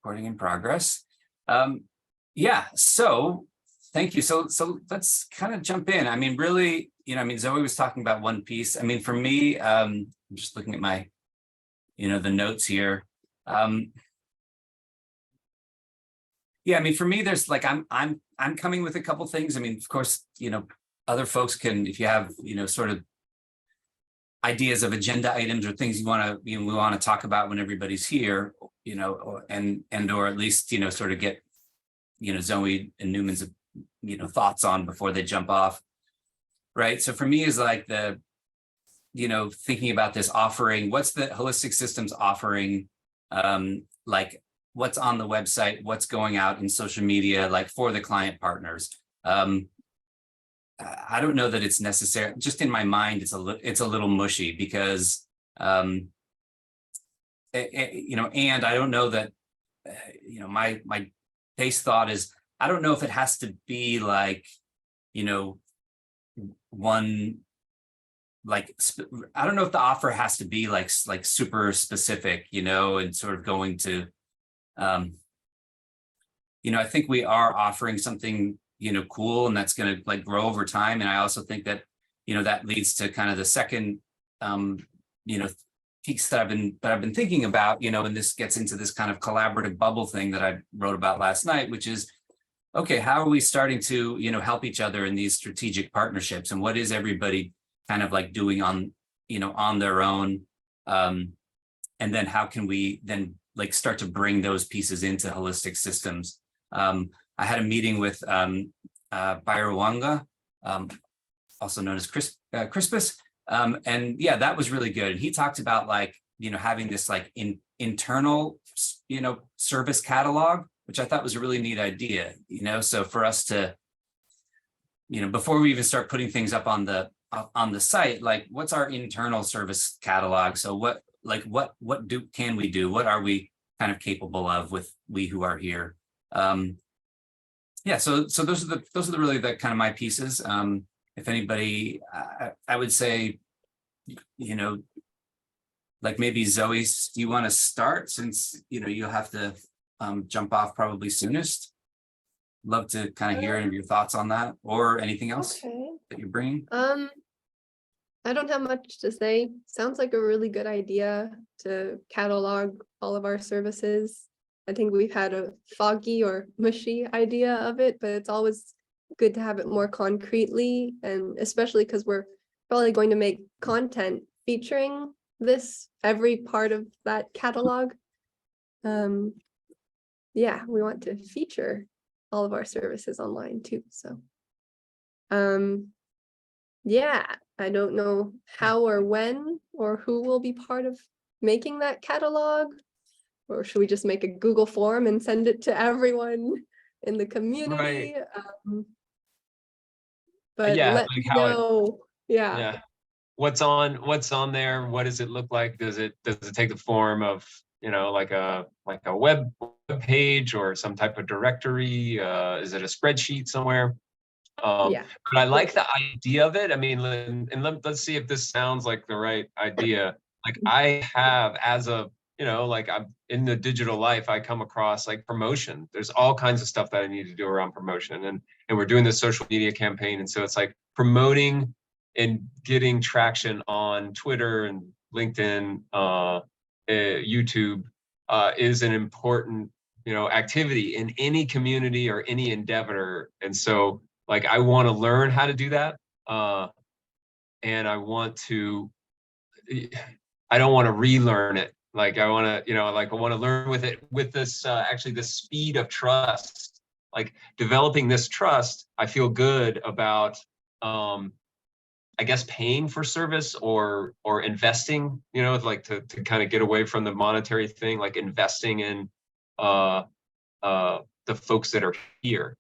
Recording in progress. Yeah, so thank you. So let's kind of jump in. I mean, really, I mean, Zoe was talking about one piece. I mean, for me, I'm just looking at my, the notes here. Yeah, I mean, for me, there's like, I'm coming with a couple things. I mean, of course, other folks can, if you have, sort of ideas of agenda items or things you want to, we want to talk about when everybody's here, or at least, sort of get, Zoe and Newman's, thoughts on before they jump off. Right. So for me is like the, thinking about this offering, what's the holistic systems offering, like what's on the website, what's going out in social media, like for the client partners. I don't know that it's necessary. Just in my mind, it's a little mushy because, and I don't know that, my base thought is, I don't know if it has to be like, one, like, I don't know if the offer has to be like super specific, and sort of going to, I think we are offering something cool, and that's going to like grow over time. And I also think that, that leads to kind of the second, piece that I've been thinking about, and this gets into this kind of collaborative bubble thing that I wrote about last night, which is, okay, how are we starting to, help each other in these strategic partnerships, and what is everybody kind of like doing on, on their own, and then how can we then like start to bring those pieces into holistic systems. I had a meeting with Byrawanga, also known as Crispus. And yeah, that was really good. And he talked about like, having this like internal, service catalog, which I thought was a really neat idea, so for us to, before we even start putting things up on the site, like what's our internal service catalog? So what can we do? What are we kind of capable of with we who are here? Yeah, so those are really the kind of my pieces. If anybody, I would say, like maybe Zoe, do you want to start, since you'll have to jump off probably soonest? Love to kind of hear your thoughts on that, or anything else that you're bringing. I don't have much to say. Sounds like a really good idea to catalog all of our services. I think we've had a foggy or mushy idea of it, but it's always good to have it more concretely, and especially because we're probably going to make content featuring this, every part of that catalog. Yeah, we want to feature all of our services online too. So, yeah, I don't know how or when or who will be part of making that catalog. Or should we just make a Google form and send it to everyone in the community? Right. But yeah, let like me know. Yeah. What's on there? What does it look like? Does it take the form of, like a web page or some type of directory? Is it a spreadsheet somewhere? Yeah. But I like the idea of it. I mean, let's see if this sounds like the right idea. Like I have, as a, like I'm in the digital life, I come across like promotion. There's all kinds of stuff that I need to do around promotion, and we're doing this social media campaign, and so it's like promoting and getting traction on Twitter and LinkedIn, YouTube, is an important, activity in any community or any endeavor. And so like I want to learn how to do that, and I don't want to relearn it. Like I want to, like I want to learn with it, with this, actually the speed of trust, like developing this trust. I feel good about, I guess, paying for service or investing, like to kind of get away from the monetary thing, like investing in the folks that are here,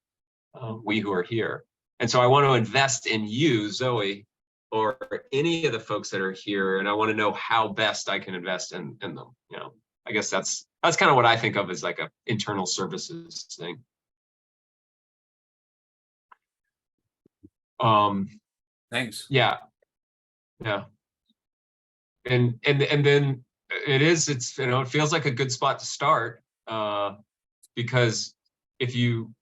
we who are here. And so I want to invest in you, Zoe, or any of the folks that are here, and I want to know how best I can invest in them. I guess that's kind of what I think of as like a internal services thing. Thanks. Yeah. And then it feels like a good spot to start. because if you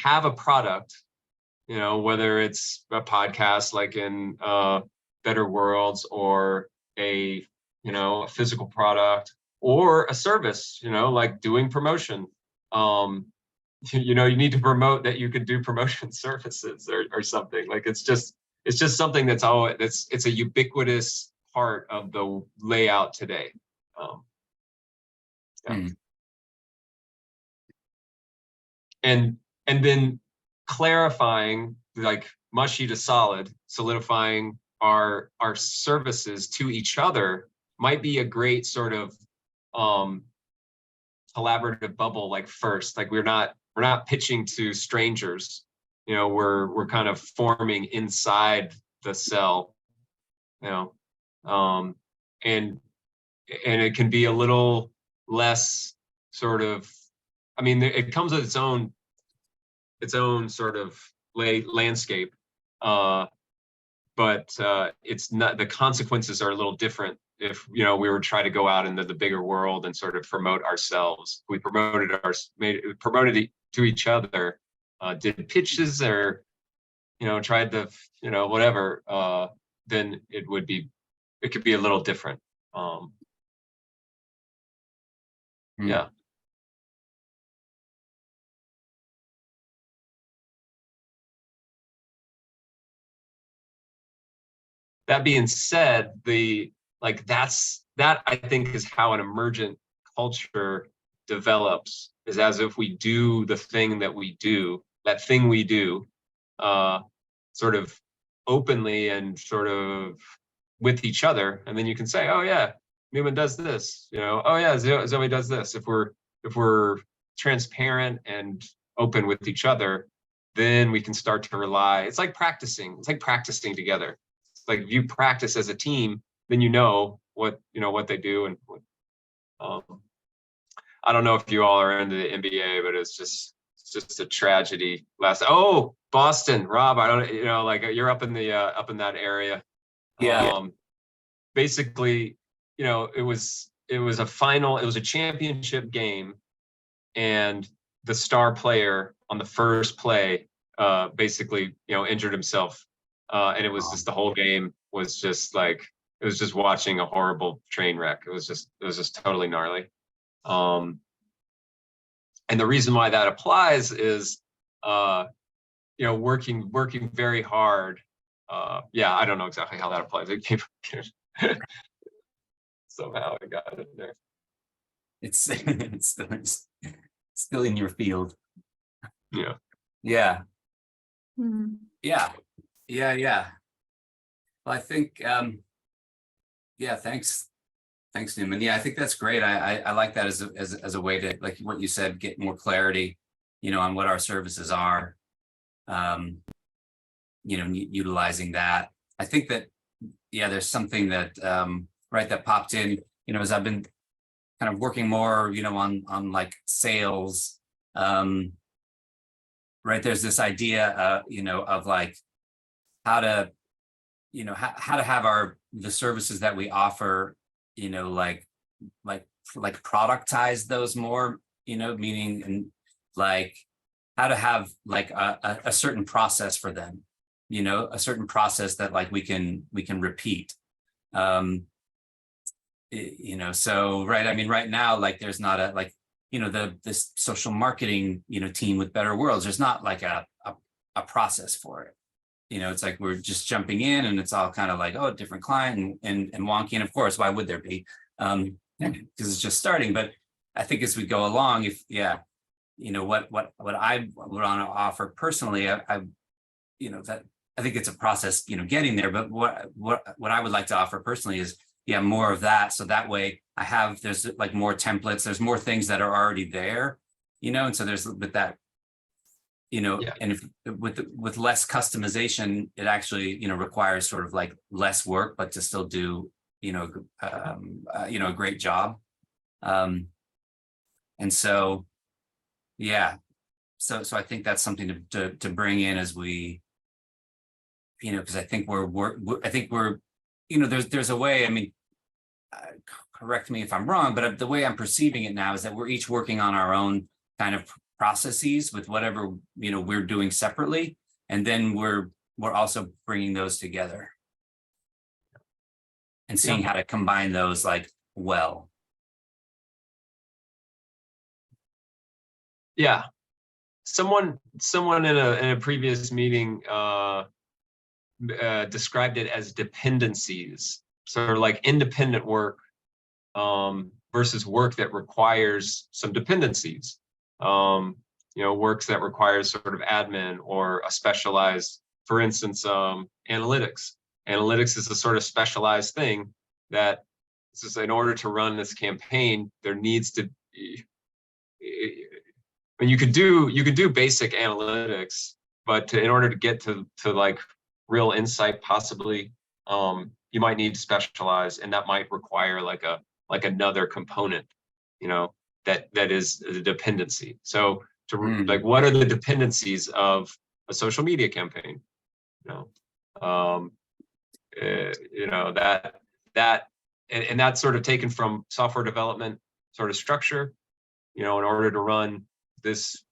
have a product, you know, whether it's a podcast like in Better Worlds, or a, you know, a physical product, or a service, you know, like doing promotion. You know, you need to promote that you can do promotion services or something. Like it's just something that's always, it's a ubiquitous part of the layout today. Yeah. Hmm. And then clarifying, like mushy to solid, solidifying our services to each other might be a great sort of collaborative bubble. Like first, like we're not pitching to strangers, you know, we're kind of forming inside the cell, you know, and it can be a little less sort of, I mean, it comes with its own sort of landscape, but it's not, the consequences are a little different if, you know, we were trying to go out into the bigger world and sort of promote ourselves. We promoted to each other, did pitches, or, you know, tried to, you know, whatever, then it could be a little different. Yeah. That being said, that I think is how an emergent culture develops, is as if we do the thing that we do, sort of openly and sort of with each other. And then you can say, oh yeah, Newman does this, you know, oh yeah, Zoe does this. If we're transparent and open with each other, then we can start to rely. It's like practicing together. Like if you practice as a team, then you know what they do. And I don't know if you all are into the NBA, but it's just a tragedy. Boston, Rob, I don't, you know, like you're up in that area. Yeah. Basically, you know, it was a championship game, and the star player on the first play basically, you know, injured himself. And it was just, the whole game was just like, it was just watching a horrible train wreck. It was just totally gnarly. And the reason why that applies is, you know, working very hard. Yeah, I don't know exactly how that applies. It came somehow I got it there. It's still in your field. Yeah. Yeah. Mhm. Yeah. Well, I think, yeah, thanks, Newman. Yeah, I think that's great. I like that as a way to, like what you said, get more clarity, you know, on what our services are. You know, utilizing that. I think that, yeah, there's something that, right, that popped in, you know, as I've been kind of working more, you know, on like sales, right, there's this idea, you know, of like how to, you know, how to have the services that we offer, you know, like productize those more, you know, meaning, and like how to have like a certain process for them, you know, a certain process that like we can repeat. You know, so, right, I mean, right now, like there's not a, like, you know, this social marketing, you know, team with Better Worlds, there's not like a process for it. You know, it's like we're just jumping in and it's all kind of like, oh, different client and wonky. And of course, why would there be? Because it's just starting. But I think as we go along, you know, what I would want to offer personally, I you know, that I think it's a process, you know, getting there. But what I would like to offer personally is, yeah, more of that. So that way there's like more templates, there's more things that are already there, you know, and so there's with that, you know, yeah. And if with less customization, it actually, you know, requires sort of like less work, but to still do, you know, a great job. And so, yeah, so I think that's something to bring in as we, you know, because I think we're, you know, there's a way, I mean, correct me if I'm wrong, but the way I'm perceiving it now is that we're each working on our own kind of processes with whatever, we're doing separately. And then we're also bringing those together and seeing how to combine those like well. Yeah. Someone in a previous meeting described it as dependencies, sort of like independent work versus work that requires some dependencies. Works that requires sort of admin or a specialized, for instance, analytics. Analytics is a sort of specialized thing that this is, in order to run this campaign, there needs to be, you could do basic analytics, but in order to get to like real insight, possibly, you might need to specialize, and that might require like another component, that is the dependency. So like, what are the dependencies of a social media campaign? And that's sort of taken from software development sort of structure. In order to run this,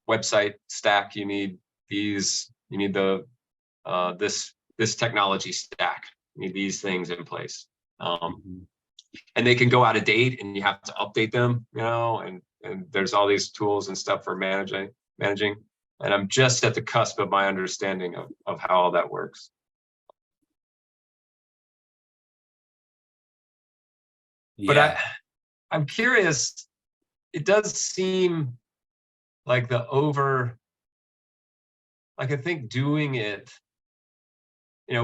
website stack, you need these. You need this technology stack. You need these things in place, and they can go out of date, and you have to update them. And there's all these tools and stuff for managing. And I'm just at the cusp of my understanding of how all that works. Yeah. But I'm curious, it does seem like I think doing it,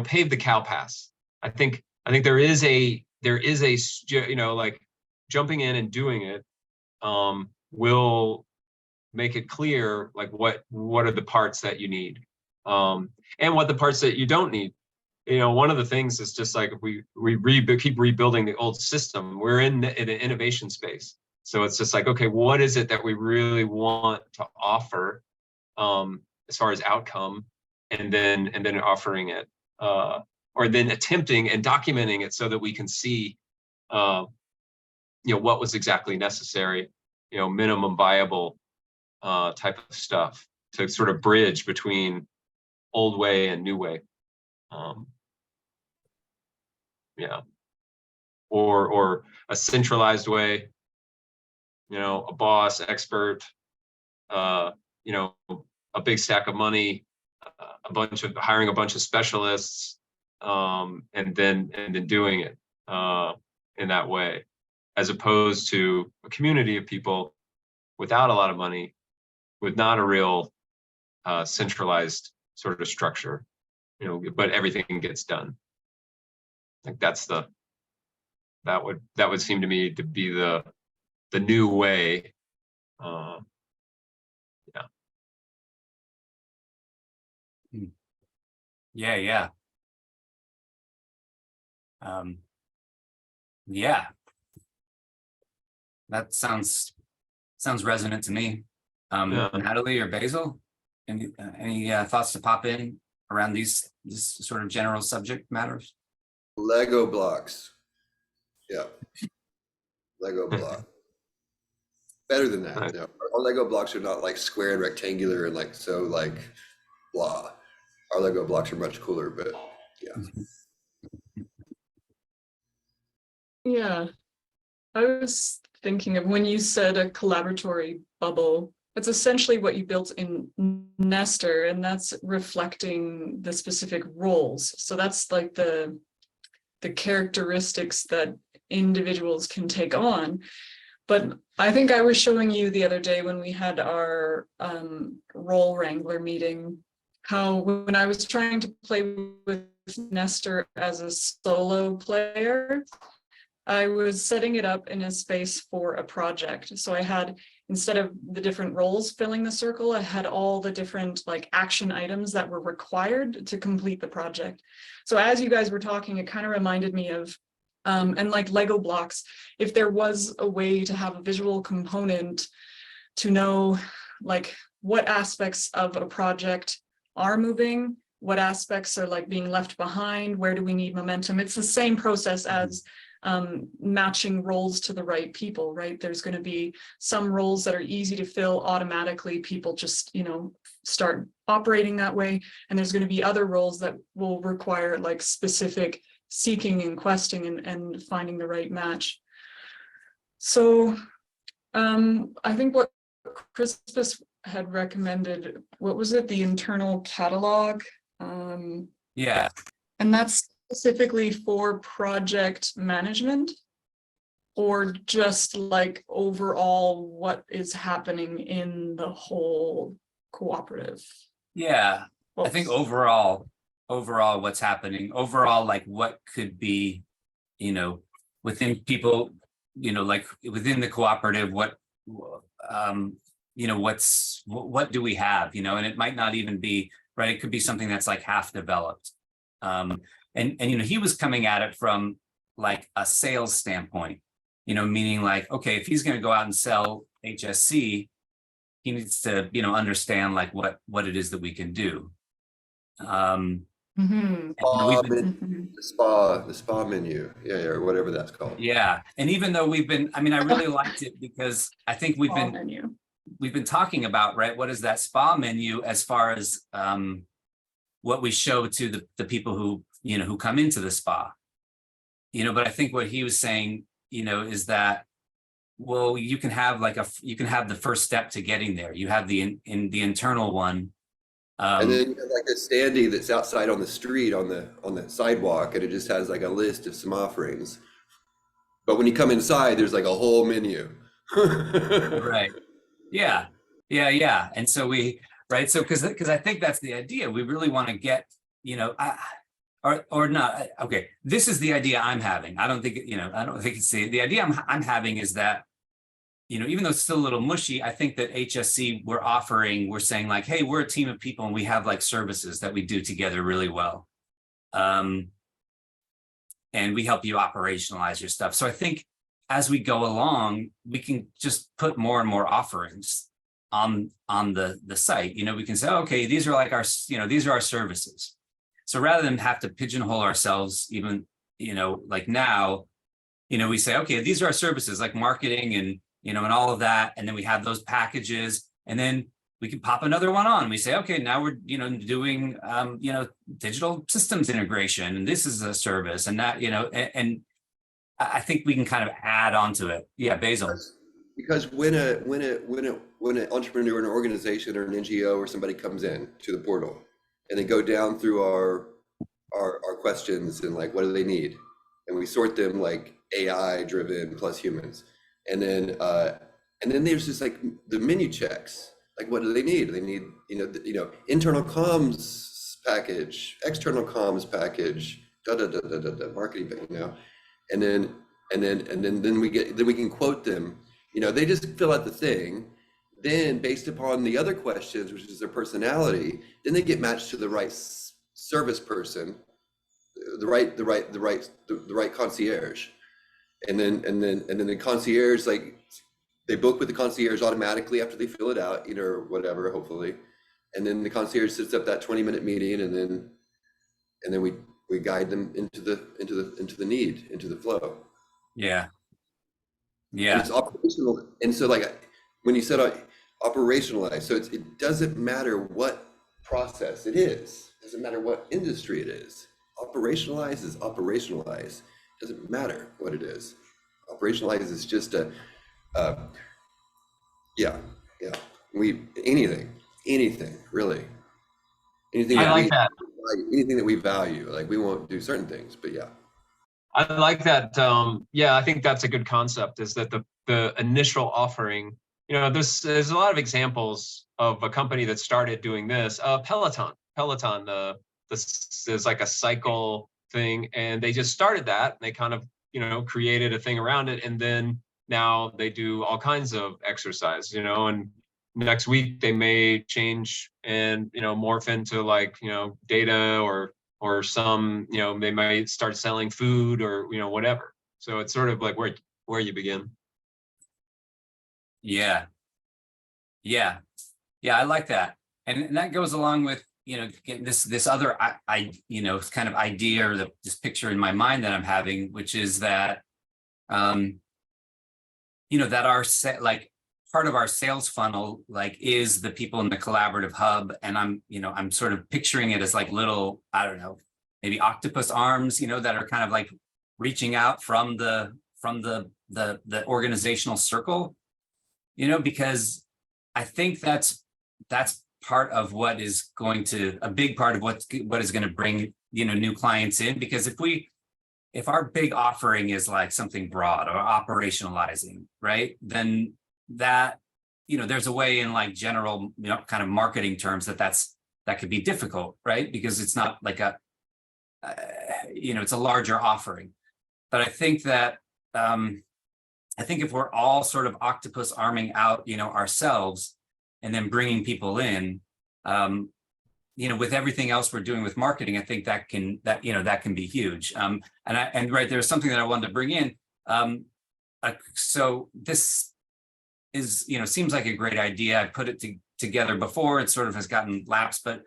pave the cow pass. I think there is a, like jumping in and doing it will make it clear, like what are the parts that you need, and what the parts that you don't need. One of the things is just like, if we keep rebuilding the old system, we're in an innovation space. So it's just like, okay, what is it that we really want to offer as far as outcome, and then offering it, or then attempting and documenting it so that we can see, what was exactly necessary, minimum viable type of stuff to sort of bridge between old way and new way. Or a centralized way, a boss, expert, a big stack of money, hiring a bunch of specialists, and then doing it in that way, as opposed to a community of people without a lot of money, with not a real centralized sort of structure, but everything gets done. Like that would seem to me to be the new way. Yeah. Yeah. That sounds resonant to me. Natalie or Basil, any thoughts to pop in around this sort of general subject matters? Lego blocks. Yeah. Lego block. Better than that. Right. Our Lego blocks are not like square and rectangular and like so like blah. Our Lego blocks are much cooler, but yeah. Yeah. I was thinking of when you said a collaboratory bubble, that's essentially what you built in Nestor, and that's reflecting the specific roles. So that's like the characteristics that individuals can take on. But I think I was showing you the other day when we had our role wrangler meeting, how when I was trying to play with Nestor as a solo player, I was setting it up in a space for a project. So I had, instead of the different roles filling the circle, I had all the different like action items that were required to complete the project. So as you guys were talking, it kind of reminded me of, and like Lego blocks, if there was a way to have a visual component to know like what aspects of a project are moving, what aspects are like being left behind, where do we need momentum? It's the same process as matching roles to the right people, right? There's going to be some roles that are easy to fill automatically. People just, start operating that way. And there's going to be other roles that will require like specific seeking and questing and finding the right match. So I think what Crispus had recommended, what was it? The internal catalog. Yeah. And that's specifically for project management, or just like overall what is happening in the whole cooperative? Yeah. I think Oops. overall what's happening, overall, like what could be, within people, like within the cooperative, what do we have, and it might not even be, right? It could be something that's like half developed. And he was coming at it from like a sales standpoint, meaning like, okay, if he's going to go out and sell HSC, he needs to, understand like what it is that we can do. Mhm. And, we've been, Mhm. The spa menu, or whatever that's called. yeah. And even though I really liked it because I think we've Small been menu. talking about, right, what is that spa menu as far as what we show to the people who, who come into the spa, but I think what he was saying, is that, well, you can have the first step to getting there. You have the internal one. And then you have like a standee that's outside on the street on the sidewalk, and it just has like a list of some offerings. But when you come inside, there's like a whole menu. Right. Yeah. And so so because I think that's the idea. We really want to get, or not. Okay, this is the idea I'm having. I don't think it's the idea I'm having is that, even though it's still a little mushy, I think that HSC we're saying like, hey, we're a team of people and we have like services that we do together really well. And we help you operationalize your stuff. So I think as we go along, we can just put more and more offerings on the site. We can say, okay, these are like these are our services. So rather than have to pigeonhole ourselves, even, like now, we say, okay, these are our services like marketing and, and all of that. And then we have those packages, and then we can pop another one on. We say, okay, now we're, doing, digital systems integration, and this is a service, and that, and I think we can kind of add onto it. Yeah, Basil. Because when an entrepreneur, an organization, or an NGO or somebody comes in to the portal, and they go down through our questions and like, what do they need? And we sort them like AI driven plus humans. And then there's just like the menu checks. Like, what do they need? They need, internal comms package, external comms package, marketing, and then we can quote them. They just fill out the thing. Then, based upon the other questions, which is their personality, then they get matched to the right service person, the right concierge. And then the concierge, like, they book with the concierge automatically after they fill it out, or whatever, hopefully. And then the concierge sets up that 20-minute meeting, and then we guide them into the need, into the flow. Yeah. And it's operational. And so, like, when you said operationalize, so it doesn't matter what process it is. It doesn't matter what industry it is. Operationalize is operationalize. Doesn't matter what it is. Operationalize is just anything really. Anything I like that. Anything that we value. Like, we won't do certain things, but yeah. I like that. I think that's a good concept, is that the initial offering, there's a lot of examples of a company that started doing this. Peloton, this is like a cycle thing, and they just started that, and they kind of, created a thing around it. And then now they do all kinds of exercise, and next week they may change and, morph into like, data or some, they might start selling food or, whatever. So it's sort of like where you begin. Yeah. I like that. And that goes along with, this other, kind of idea, or this picture in my mind that I'm having, which is that, you know, that our set, like part of our sales funnel, like is the people in the collaborative hub. And I'm sort of picturing it as like little, I don't know, maybe octopus arms, you know, that are kind of like reaching out from the organizational circle, you know, because I think that's part of what is going to, a big part of what is going to bring, you know, new clients in. Because if our big offering is like something broad or operationalizing, right, then that, you know, there's a way in like general, you know, kind of marketing terms that could be difficult, right? Because it's not like you know, it's a larger offering. But I think that, I think if we're all sort of octopus arming out, you know, ourselves and then bringing people in, you know, with everything else we're doing with marketing, I think that can be huge. And right, there's something that I wanted to bring in. So this is, you know, seems like a great idea. I put it together before, it sort of has gotten lapsed, but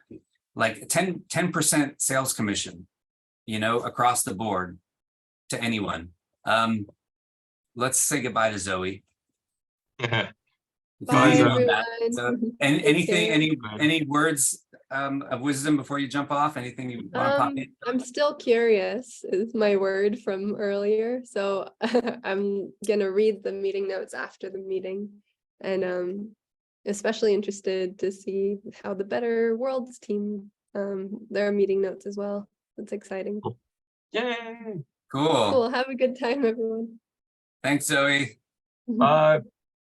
like 10% sales commission, you know, across the board to anyone. Let's say goodbye to Zoe. Bye, Zoe. everyone. So, Take anything, care. any words of wisdom before you jump off? Anything you want to pop in? I'm still curious is my word from earlier. So I'm gonna read the meeting notes after the meeting, and especially interested to see how the Better Worlds team, their meeting notes as well. That's exciting. Yay. Cool. Cool. Have a good time, everyone. Thanks, Zoe. Bye.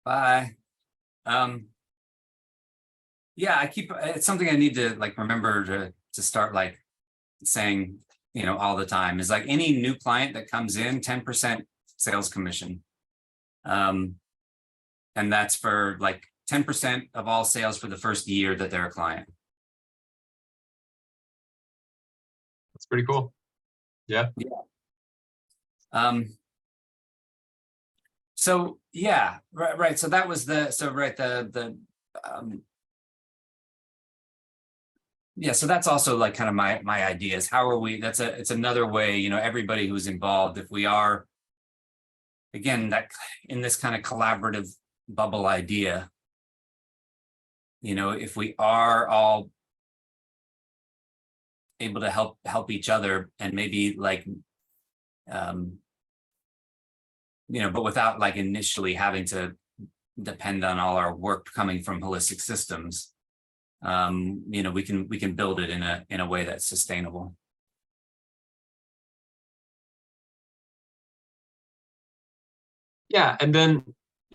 Bye. Yeah, it's something I need to like remember to start like saying, you know, all the time, is like any new client that comes in, 10% sales commission. And that's for like 10% of all sales for the first year that they're a client. That's pretty cool. Yeah. So yeah, right. So that was yeah, so that's also like kind of my ideas. How are we, it's another way, you know, everybody who's involved, if we are, again, that in this kind of collaborative bubble idea, you know, if we are all able to help each other and maybe like, you know, but without like initially having to depend on all our work coming from holistic systems, you know, we can build it in a way that's sustainable. Yeah, and then,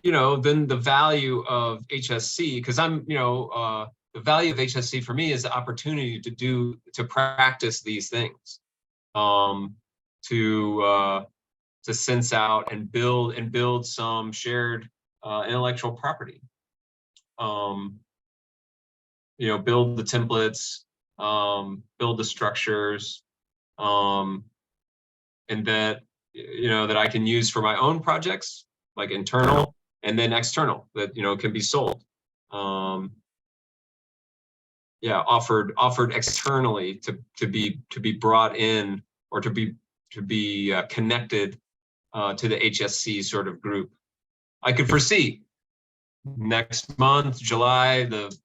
you know, then the value of HSC, because I'm, you know, the value of HSC for me is the opportunity to practice these things, to sense out and build some shared intellectual property. You know, build the templates, build the structures, and that, you know, that I can use for my own projects, like internal and then external, that, you know, can be sold. Yeah, offered externally to be brought in, or to be connected to the HSC sort of group. I could foresee next month, July, the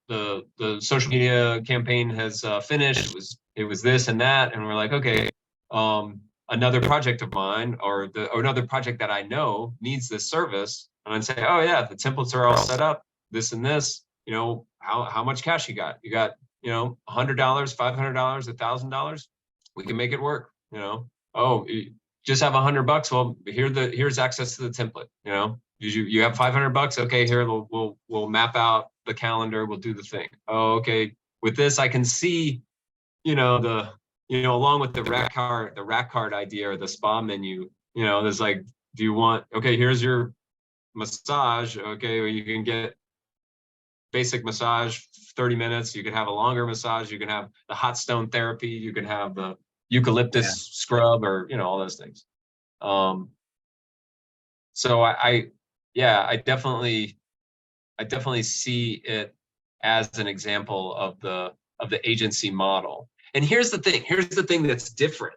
social media campaign has finished. It was this and that, and we're like, okay, another project of mine, or another project that I know needs this service, and I'd say, oh yeah, the templates are all set up, this and this. You know, how much cash you got? You got, you know, $100, $500, $1,000. We can make it work. You know, oh, you just have $100. Well, here's access to the template. You know, you have $500. Okay, here we'll map out the calendar. We'll do the thing. Oh, okay. With this, I can see, you know, along with the rack card idea, or the spa menu. You know, there's like, do you want? Okay, here's your massage. Okay, well, you can get basic massage, 30 minutes. You can have a longer massage. You can have the hot stone therapy. You can have the eucalyptus scrub, or, you know, all those things. So I definitely see it as an example of the agency model. And here's the thing that's different.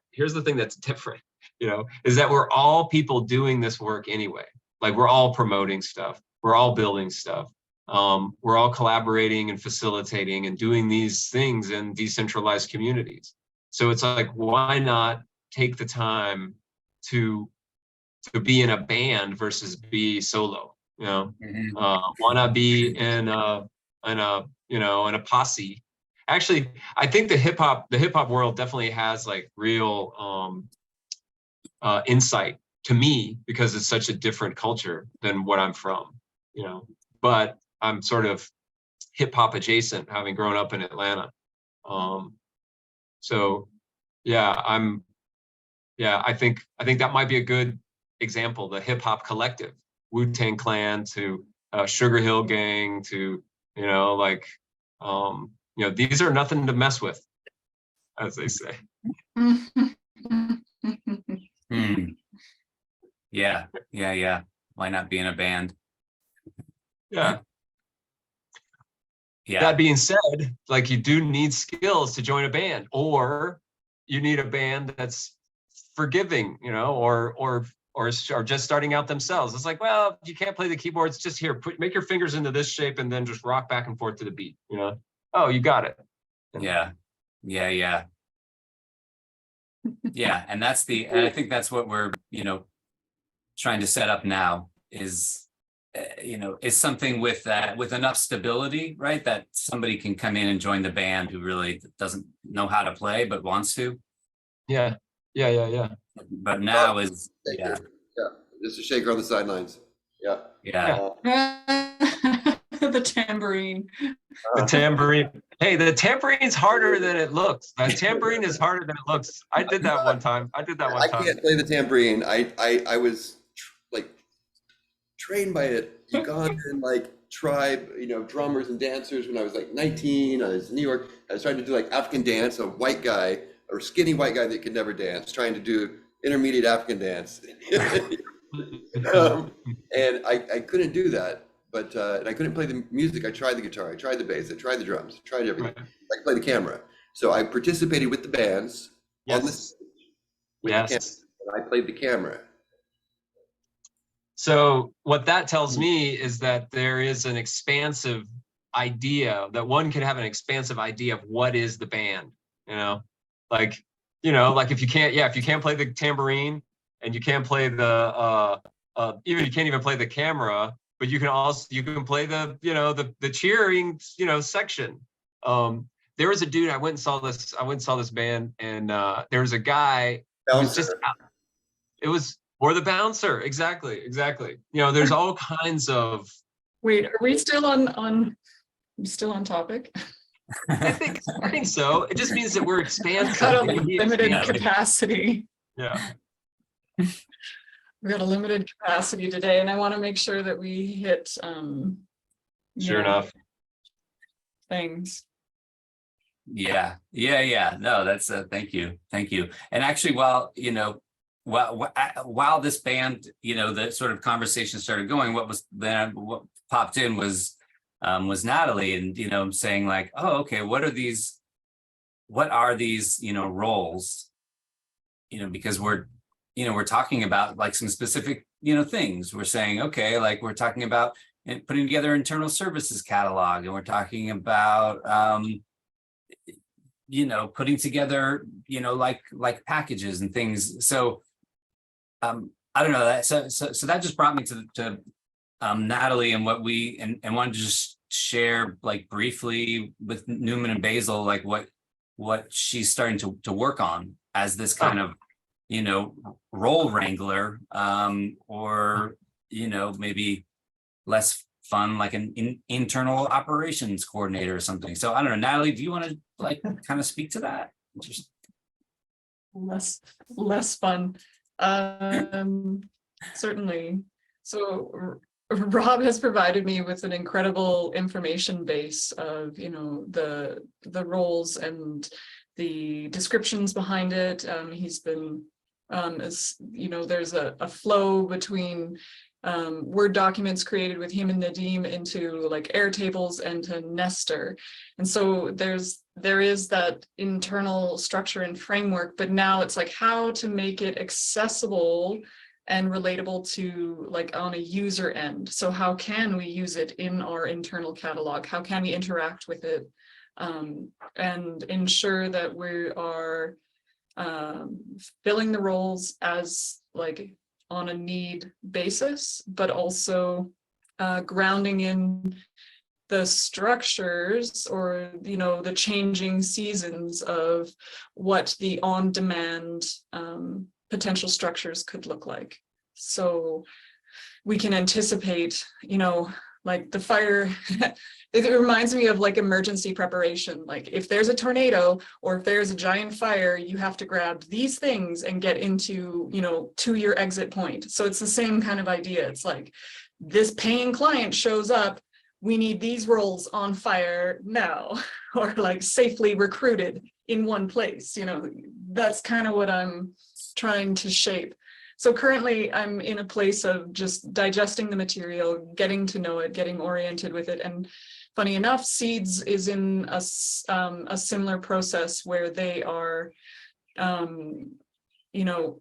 is that we're all people doing this work anyway. Like we're all promoting stuff. We're all building stuff. We're all collaborating and facilitating and doing these things in decentralized communities. So it's like, why not take the time to be in a band versus be solo? Why not be in a posse? Actually, I think the hip hop world definitely has like real insight to me, because it's such a different culture than what I'm from, but I'm sort of hip hop adjacent, having grown up in Atlanta. So yeah, I think that might be a good example, the hip hop collective, Wu-Tang Clan to Sugar Hill Gang to, these are nothing to mess with, as they say. Yeah. Why not be in a band? Yeah. Yeah. That being said, like you do need skills to join a band, or you need a band that's forgiving, or just starting out themselves. It's like, well, you can't play the keyboards, just here, make your fingers into this shape and then just rock back and forth to the beat, Oh, you got it. Yeah. And I think that's what we're, trying to set up now is, is something with that, with enough stability, right? That somebody can come in and join the band who really doesn't know how to play, but wants to. Yeah. But now is, Just a shaker on the sidelines. Yeah. The tambourine. The tambourine. Hey, the tambourine's harder than it looks. The tambourine is harder than it looks. I did that one time. I can't play the tambourine. I was trained by a Ugandan tribe, drummers and dancers when I was 19. I was in New York. I was trying to do African dance, a white guy, or skinny white guy that could never dance, trying to do intermediate African dance. And I couldn't do that. But and I couldn't play the music. I tried the guitar, I tried the bass, I tried the drums, I tried everything. I could play the camera. So I participated with the bands on the stage with the camera, and I played the camera. So what that tells me is that there is an expansive idea, that one can have an expansive idea of what is the band, if you can't play the tambourine and you can't play the you can't even play the camera, but you can play the cheering section. There was a dude, I went and saw this band, and there was a guy who was just out. It was, or the bouncer, exactly. There's all kinds of. Wait, are we still on topic? I think so. It just means that we're expanding. Got a limited capacity. Yeah. We got a limited capacity today, and I want to make sure that we hit Sure enough. Things. Yeah. No, that's thank you. And actually, while this band, the sort of conversation started going, what popped in was Natalie, and saying like, oh, okay, what are these roles, because we're talking about some specific things. We're saying, okay, we're talking about putting together internal services catalog, and we're talking about putting together like packages and things. So I don't know, that so that just brought me to Natalie, and what we and wanted to just share briefly with Newman and Basil, what she's starting to work on as this kind of role wrangler, or maybe less fun, like an internal operations coordinator or something. So I don't know, Natalie, do you want to kind of speak to that? Just less fun. Certainly. So Rob has provided me with an incredible information base of the roles and the descriptions behind it. He's been there's a flow between Word documents created with him and Nadim into Airtables and to Nestor. And so there's there is that internal structure and framework, but now it's like how to make it accessible and relatable to like on a user end. So how can we use it in our internal catalog? How can we interact with it and ensure that we are filling the roles as like on a need basis, but also grounding in the structures or, you know, the changing seasons of what the on-demand potential structures could look like. So we can anticipate, you know, like the fire, it reminds me of like emergency preparation. Like if there's a tornado or if there's a giant fire, you have to grab these things and get into, you know, to your exit point. So it's the same kind of idea. It's like this paying client shows up, we need these roles on fire now, or like safely recruited in one place. You know, that's kind of what I'm trying to shape. So currently I'm in a place of just digesting the material, getting to know it, getting oriented with it. And funny enough, Seeds is in a similar process where they are, you know,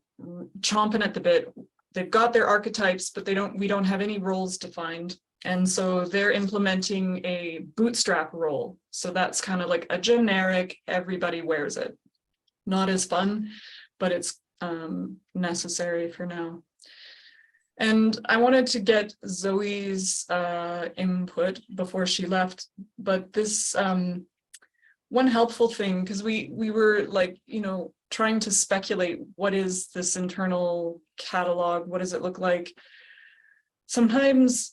chomping at the bit. They've got their archetypes, but we don't have any roles defined. And so they're implementing a bootstrap role. So that's kind of like a generic, everybody wears it. Not as fun, but it's necessary for now. And I wanted to get Zoe's input before she left, but this one helpful thing, because we were like, you know, trying to speculate, what is this internal catalog? What does it look like? Sometimes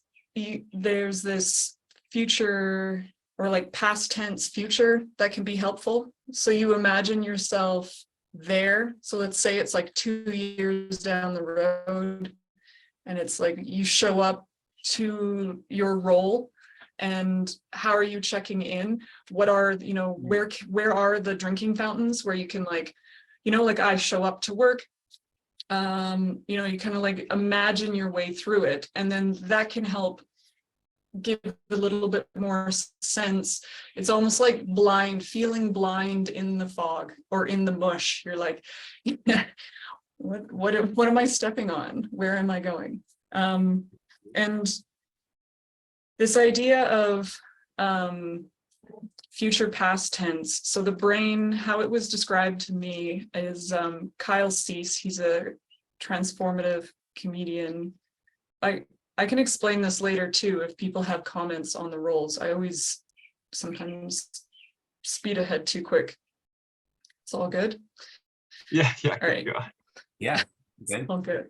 there's this future or like past tense future that can be helpful. So you imagine yourself there. So let's say it's like 2 years down the road and it's like you show up to your role, and how are you checking in? What are, you know, where are the drinking fountains where you can like, you know, like I show up to work, you know, you kind of like imagine your way through it, and then that can help give a little bit more sense. It's almost like feeling blind in the fog or in the mush. You're like, what am I stepping on? Where am I going? And this idea of future past tense. So the brain, how it was described to me is Kyle Cease. He's a transformative comedian. I can explain this later too if people have comments on the roles. I always sometimes speed ahead too quick. It's all good. Yeah. All right. Yeah, good. All good.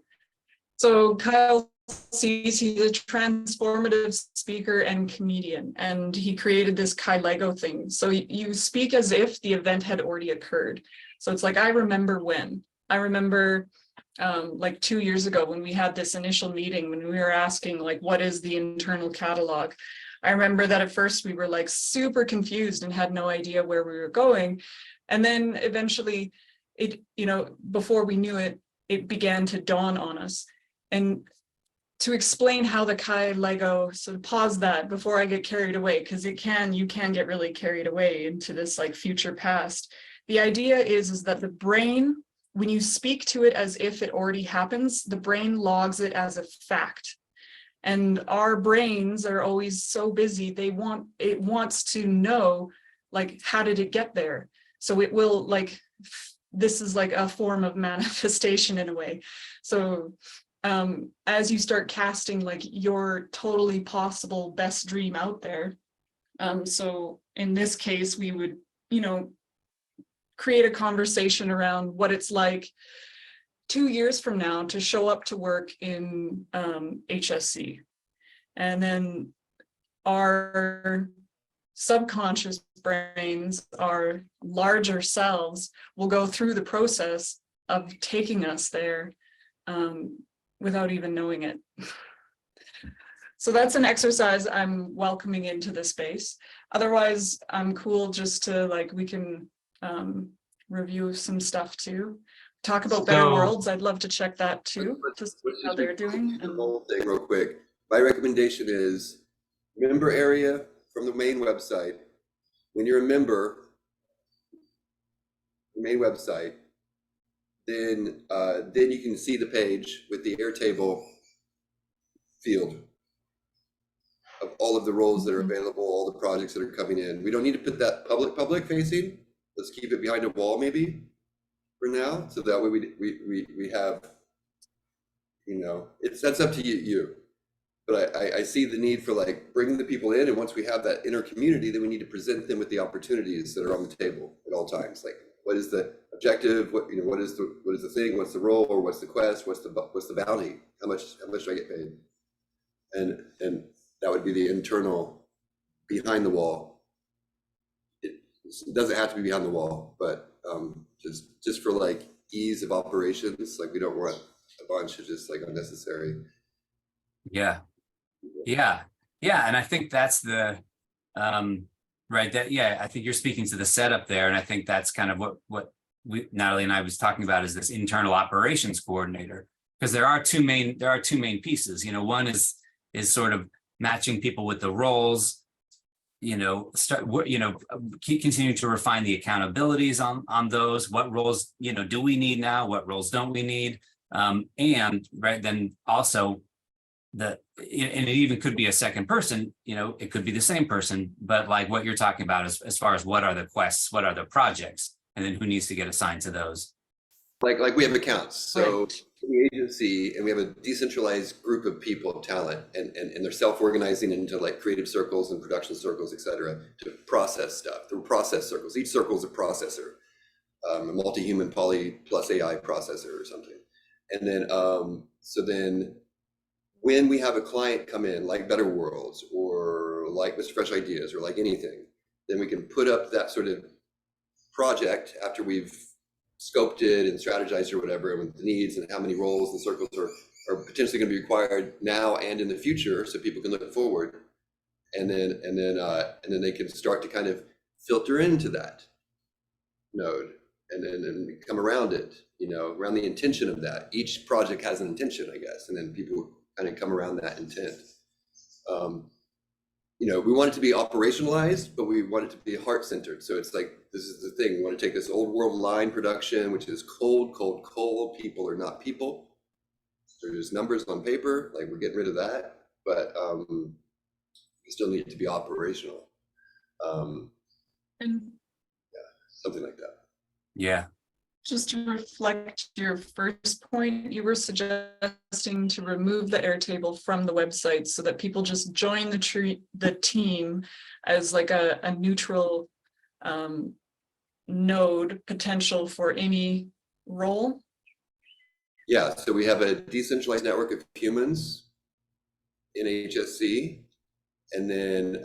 So Kyle Cease, he's a transformative speaker and comedian, and he created this Kai Lego thing. So you speak as if the event had already occurred. So it's like, I remember like 2 years ago when we had this initial meeting, when we were asking like, what is the internal catalog? I remember that at first we were like super confused and had no idea where we were going. And then eventually it, you know, before we knew it, it began to dawn on us. And to explain how the Kai Lego, so pause that before I get carried away, because you can get really carried away into this like future past. The idea is that the brain, when you speak to it as if it already happens, the brain logs it as a fact. And our brains are always so busy, it wants to know, like, how did it get there? So it will, like, this is like a form of manifestation in a way. So as you start casting like your totally possible best dream out there, so in this case, we would, you know, create a conversation around what it's like 2 years from now to show up to work in HSC. And then our subconscious brains, our larger selves, will go through the process of taking us there without even knowing it. So that's an exercise I'm welcoming into the space. Otherwise, I'm cool just to like, we can review some stuff too. Talk about better worlds. I'd love to check that too, to see how they're doing. The whole thing real quick. My recommendation is member area from the main website. When you're a member, main website, then you can see the page with the Airtable field of all of the roles that are available, all the projects that are coming in. We don't need to put that public facing. Let's keep it behind a wall maybe for now, so that way we have, you know, that's up to you. But I see the need for like bringing the people in, and once we have that inner community, then we need to present them with the opportunities that are on the table at all times. Like, what is the objective? What, you know, what is the thing? What's the role? Or what's the quest? What's the bounty? How much do I get paid? And that would be the internal behind the wall. It doesn't have to be behind the wall, but just for like ease of operations, like we don't want a bunch of just like unnecessary. Yeah. And I think that's the right, that I think you're speaking to the setup there, and I think that's kind of what Natalie and I was talking about, is this internal operations coordinator, because there are two main pieces. You know, one is sort of matching people with the roles, you know, keep continuing to refine the accountabilities on those. What roles, you know, do we need now? What roles don't we need? And right then also and it even could be a second person, you know, it could be the same person, but like what you're talking about as far as what are the quests, what are the projects, and then who needs to get assigned to those. Like we have accounts, so Right. the agency, and we have a decentralized group of people of talent, and they're self-organizing into like creative circles and production circles, etc., to process stuff. They're process circles. Each circle is a processor, a multi-human poly plus AI processor or something. And then so then when we have a client come in, like Better Worlds or like Mr. Fresh Ideas or like anything, then we can put up that sort of project after we've scoped it and strategized or whatever, and with the needs and how many roles and circles are potentially going to be required now and in the future, so people can look forward, and then they can start to kind of filter into that node and then come around it, you know, around the intention of that. Each project has an intention, I guess, and then people kind of come around that intent. You know, we want it to be operationalized, but we want it to be heart-centered. So it's like, this is the thing. We want to take this old world line production, which is cold. People are not people. They're just numbers on paper. Like, we're getting rid of that, but we still need it to be operational. And Something like that. Yeah. just to reflect your first point, you were suggesting to remove the Airtable from the website so that people just join the team as like a neutral node potential for any role. Yeah, so we have a decentralized network of humans in HSC, and then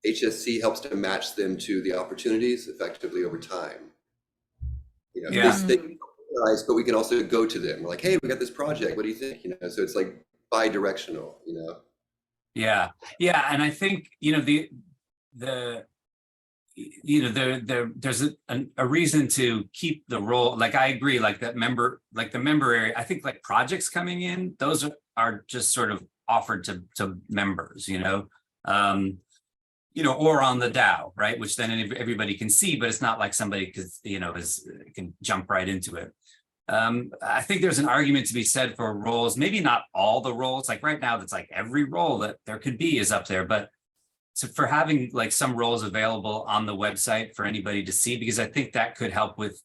HSC helps to match them to the opportunities effectively over time. You know, Yeah. they realize, but we can also go to them. We're like, hey, we got this project. What do you think? You know, so it's like bi-directional. You know. Yeah, and I think there's a reason to keep the role. Like, I agree. Like the member area. I think like projects coming in, those are just sort of offered to members. Or on the DAO, right? Which then everybody can see, but it's not like somebody can jump right into it. I think there's an argument to be said for roles, maybe not all the roles, like right now, that's like every role that there could be is up there, but for having like some roles available on the website for anybody to see, because I think that could help with,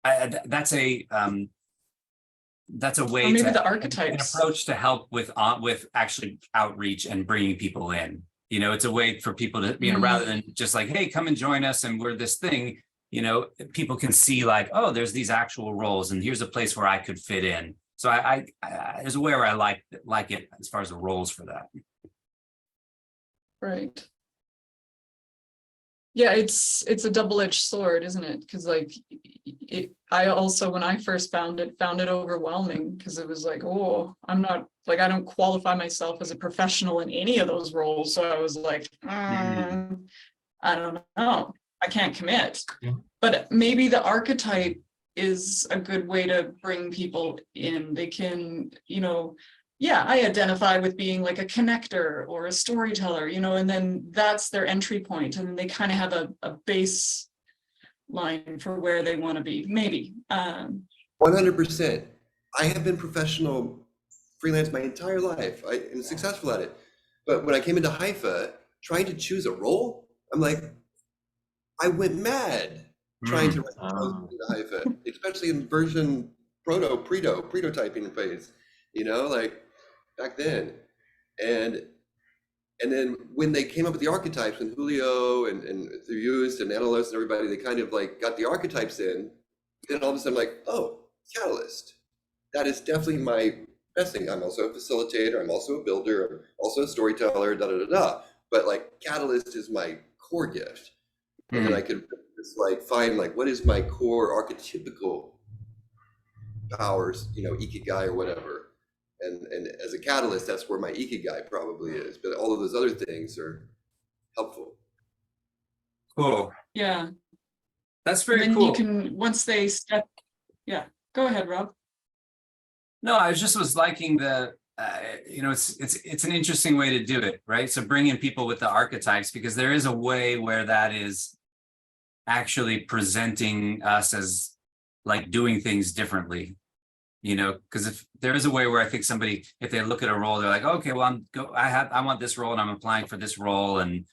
that's a way Or maybe to the an archetypes. approach to help with actually outreach and bringing people in. It's a way for people to, rather than just like, hey, come and join us and we're this thing, people can see like, oh, there's these actual roles and here's a place where I could fit in. So I there's a way where I like it as far as the roles for that. Right. Yeah, it's a double-edged sword, isn't it? Because like I also, when I first found it overwhelming, because it was like, oh, I'm not like, I don't qualify myself as a professional in any of those roles. So I was like, I don't know, I can't commit. Yeah. But maybe the archetype is a good way to bring people in. They can, I identify with being like a connector or a storyteller, and then that's their entry point. And then they kind of have a base line for where they want to be, maybe. 100%. I have been professional freelance my entire life. I am successful at it. But when I came into Haifa, trying to choose a role, I'm like, I went mad trying to write proposals into Haifa, especially in version prototyping phase, like back then. And then when they came up with the archetypes, when Julio and through used and Analyst and everybody, they kind of like got the archetypes in, then all of a sudden I'm like, oh, Catalyst. That is definitely my best thing. I'm also a facilitator, I'm also a builder, I'm also a storyteller, But like Catalyst is my core gift. And then I could just like find like, what is my core archetypical powers, ikigai or whatever. And as a catalyst, that's where my ikigai probably is. But all of those other things are helpful. Cool. Yeah. That's And very then cool. you can, once they step, yeah, go ahead, Rob. No, I just was liking the, it's an interesting way to do it, right? So bring in people with the archetypes, because there is a way where that is actually presenting us as like doing things differently, because if there is a way where I think somebody, if they look at a role, they're like, okay, well, I want this role and I'm applying for this role. And,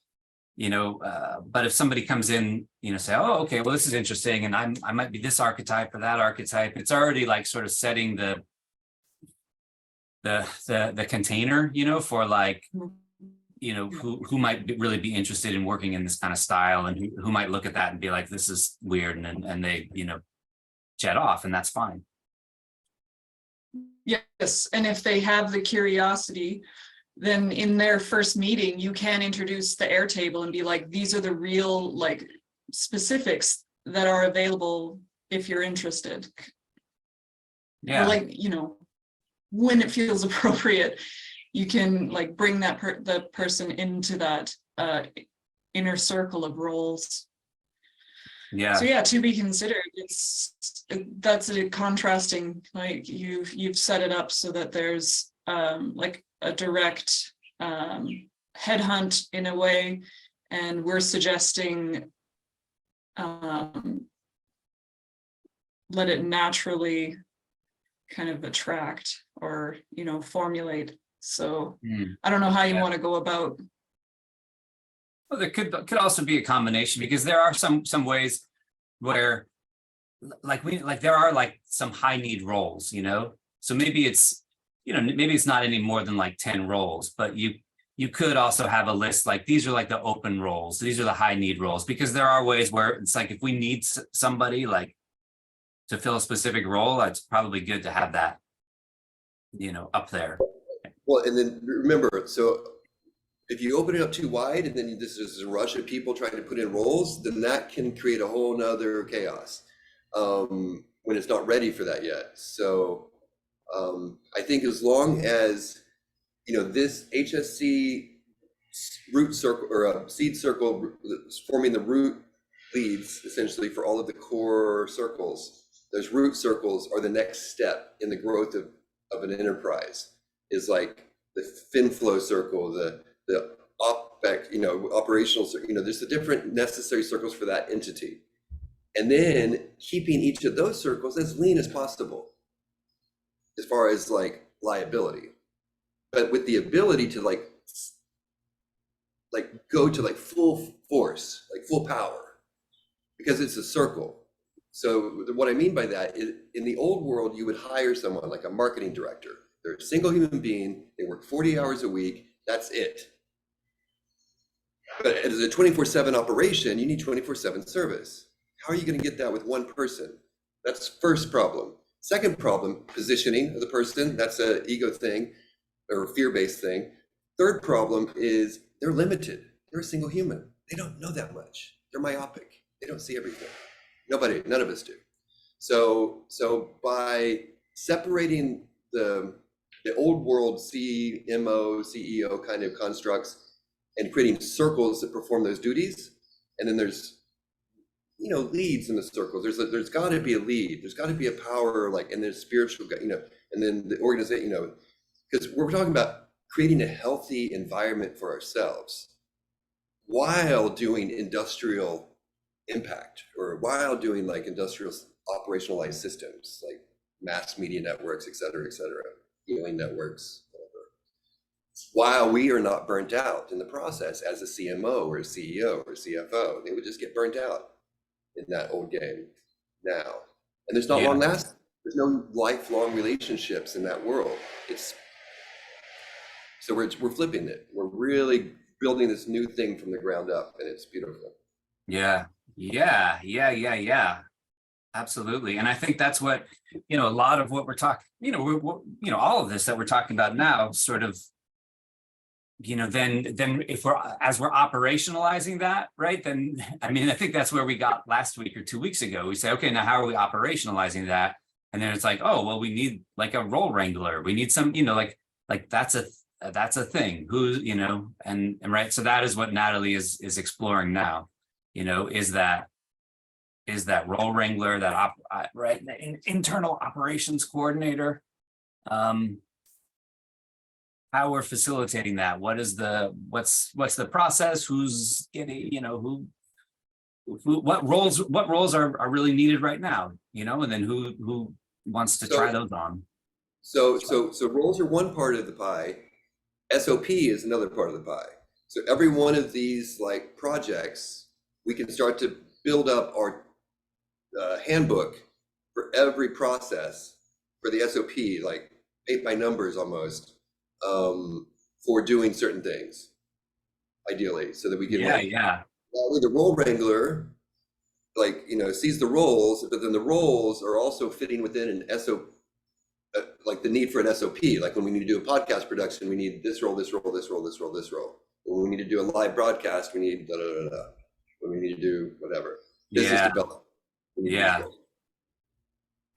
but if somebody comes in, say, oh, okay, well, this is interesting. And I might be this archetype or that archetype. It's already like sort of setting the container, for like, who might really be interested in working in this kind of style, and who might look at that and be like, this is weird. And they, jet off, and that's fine. Yes, and if they have the curiosity, then in their first meeting, you can introduce the Airtable and be like, these are the real like specifics that are available if you're interested. Yeah. Or like, when it feels appropriate, you can like bring that the person into that inner circle of roles. Yeah. So yeah, to be considered. That's a contrasting, like you've set it up so that there's like a direct headhunt in a way, and we're suggesting let it naturally kind of attract or formulate. So I don't know how you want to go about. Well, there could also be a combination, because there are some ways where there are like some high need roles, so maybe it's maybe it's not any more than like 10 roles, but you could also have a list like, these are like the open roles, these are the high need roles, because there are ways where it's like, if we need somebody like to fill a specific role, it's probably good to have that up there. Well, and then remember, so if you open it up too wide and then this is a rush of people trying to put in roles, then that can create a whole nother chaos when it's not ready for that yet. So I think as long as, this HSC root circle or seed circle forming the root leads essentially for all of the core circles, those root circles are the next step in the growth of an enterprise, is like the FinFlow circle, the OPEC, operational, there's the different necessary circles for that entity. And then keeping each of those circles as lean as possible as far as like liability, but with the ability to like go to like full force, like full power, because it's a circle. So what I mean by that is, in the old world, you would hire someone like a marketing director. They're a single human being. They work 40 hours a week. That's it. But as a 24/7 operation, you need 24/7 service. How are you going to get that with one person? That's first problem. Second problem, positioning of the person. That's an ego thing or a fear-based thing. Third problem is they're limited. They're a single human. They don't know that much. They're myopic. They don't see everything. None of us do. So by separating the old world CMO, CEO kind of constructs and creating circles that perform those duties, and then there's leads in the circles. There's got to be a lead. There's got to be a power, and there's spiritual, and then the organization, because we're talking about creating a healthy environment for ourselves while doing industrial impact, or while doing like industrial operationalized systems, like mass media networks, et cetera, healing networks, whatever, while we are not burnt out in the process as a CMO or a CEO or CFO. They would just get burnt out in that old game now. And there's not Yeah. long lasting. There's no lifelong relationships in that world. So we're flipping it. We're really building this new thing from the ground up, and it's beautiful. Yeah. Absolutely. And I think that's what, a lot of what we're talking, all of this that we're talking about now sort of, then if as we're operationalizing that, right, then, I mean, I think that's where we got last week or 2 weeks ago. We say, okay, now how are we operationalizing that? And then it's like, oh, well, we need like a role wrangler. We need some, like that's a thing who, and right. So that is what Natalie is exploring now, is that role wrangler, that internal operations coordinator, how we're facilitating that. What's the process? Who's getting, what roles are really needed right now, and then who wants to try those on. So roles are one part of the pie. SOP is another part of the pie. So every one of these like projects, we can start to build up our handbook for every process for the SOP, like paint by numbers almost, for doing certain things, ideally, so that we can the role wrangler, sees the roles, but then the roles are also fitting within an SOP, like the need for an SOP. Like when we need to do a podcast production, we need this role, this role, this role, this role, this role. When we need to do a live broadcast, we need da da da da. When we need to do whatever. Business development. Yeah.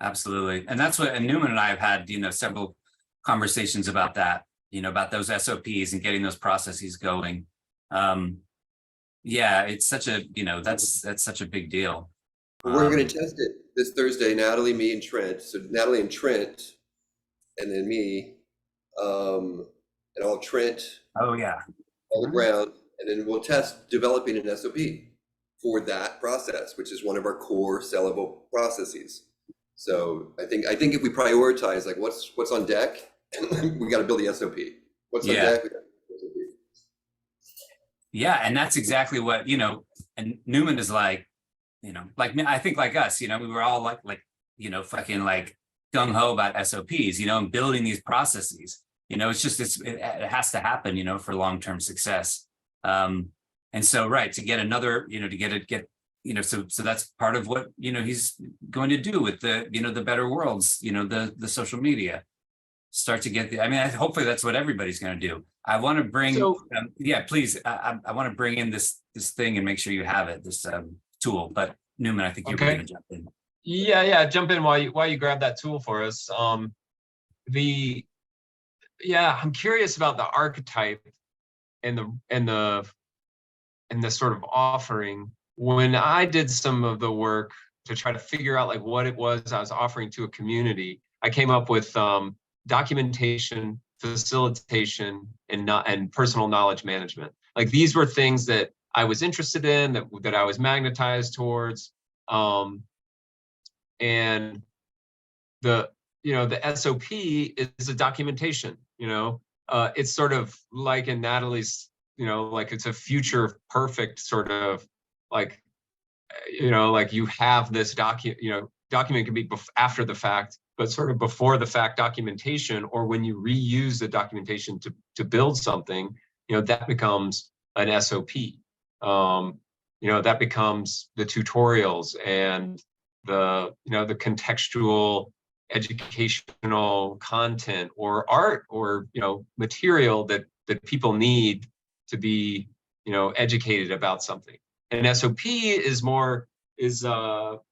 Absolutely. And that's what, and Newman and I have had, several conversations about that, about those SOPs and getting those processes going. It's such a, that's such a big deal. We're going to test it this Thursday, Natalie, me, and Trent. So Natalie and Trent, and then me, and all Trent. Oh yeah. On the ground, and then we'll test developing an SOP for that process, which is one of our core sellable processes. So I think if we prioritize like what's on deck, we got to build the SOP. What's on deck? We got to build the SOP. Yeah, and that's exactly what, and Newman is like, like me, I think like us, we were all like, fucking like gung-ho about SOPs, and building these processes. It's just, it has to happen, for long-term success. And so, right, to get another, so that's part of what, he's going to do with the, the better worlds, the social media. Start to get hopefully that's what everybody's going to do. I want to bring, please, I want to bring in this thing and make sure you have it, this tool. But Newman, I think you're going to jump in. Yeah, jump in while you grab that tool for us. I'm curious about the archetype and the sort of offering. When I did some of the work to try to figure out like what it was I was offering to a community, I came up with documentation, facilitation, and personal knowledge management. Like these were things that I was interested in, that I was magnetized towards, and the SOP is a documentation. It's sort of like in Natalie's, like it's a future perfect sort of like, like you have this document can be after the fact, but sort of before the fact documentation, or when you reuse the documentation to build something, that becomes an SOP. That becomes the tutorials and the contextual educational content or art or material that people need to be educated about something. And an SOP is more of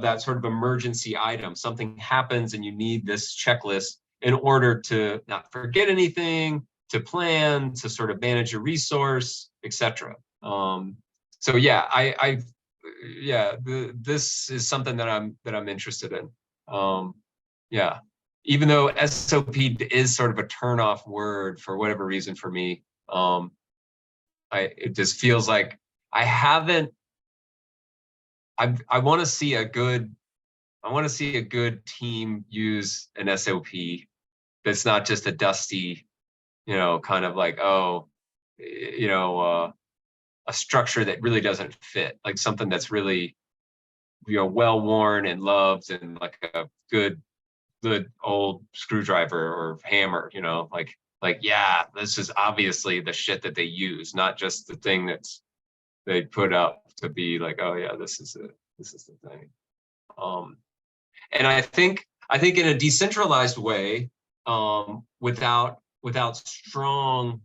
that sort of emergency item. Something happens and you need this checklist in order to not forget anything, to plan, to sort of manage your resource, etc. So yeah, this is something that I'm interested in. Even though SOP is sort of a turn-off word for whatever reason for me, it just feels like I haven't I want to see a good team use an SOP that's not just a dusty, kind of like, oh, a structure that really doesn't fit, like something that's really, well worn and loved, and like a good old screwdriver or hammer, like, yeah, this is obviously the shit that they use, not just the thing they put up to be like, oh yeah, this is the thing. And I think in a decentralized way, without strong,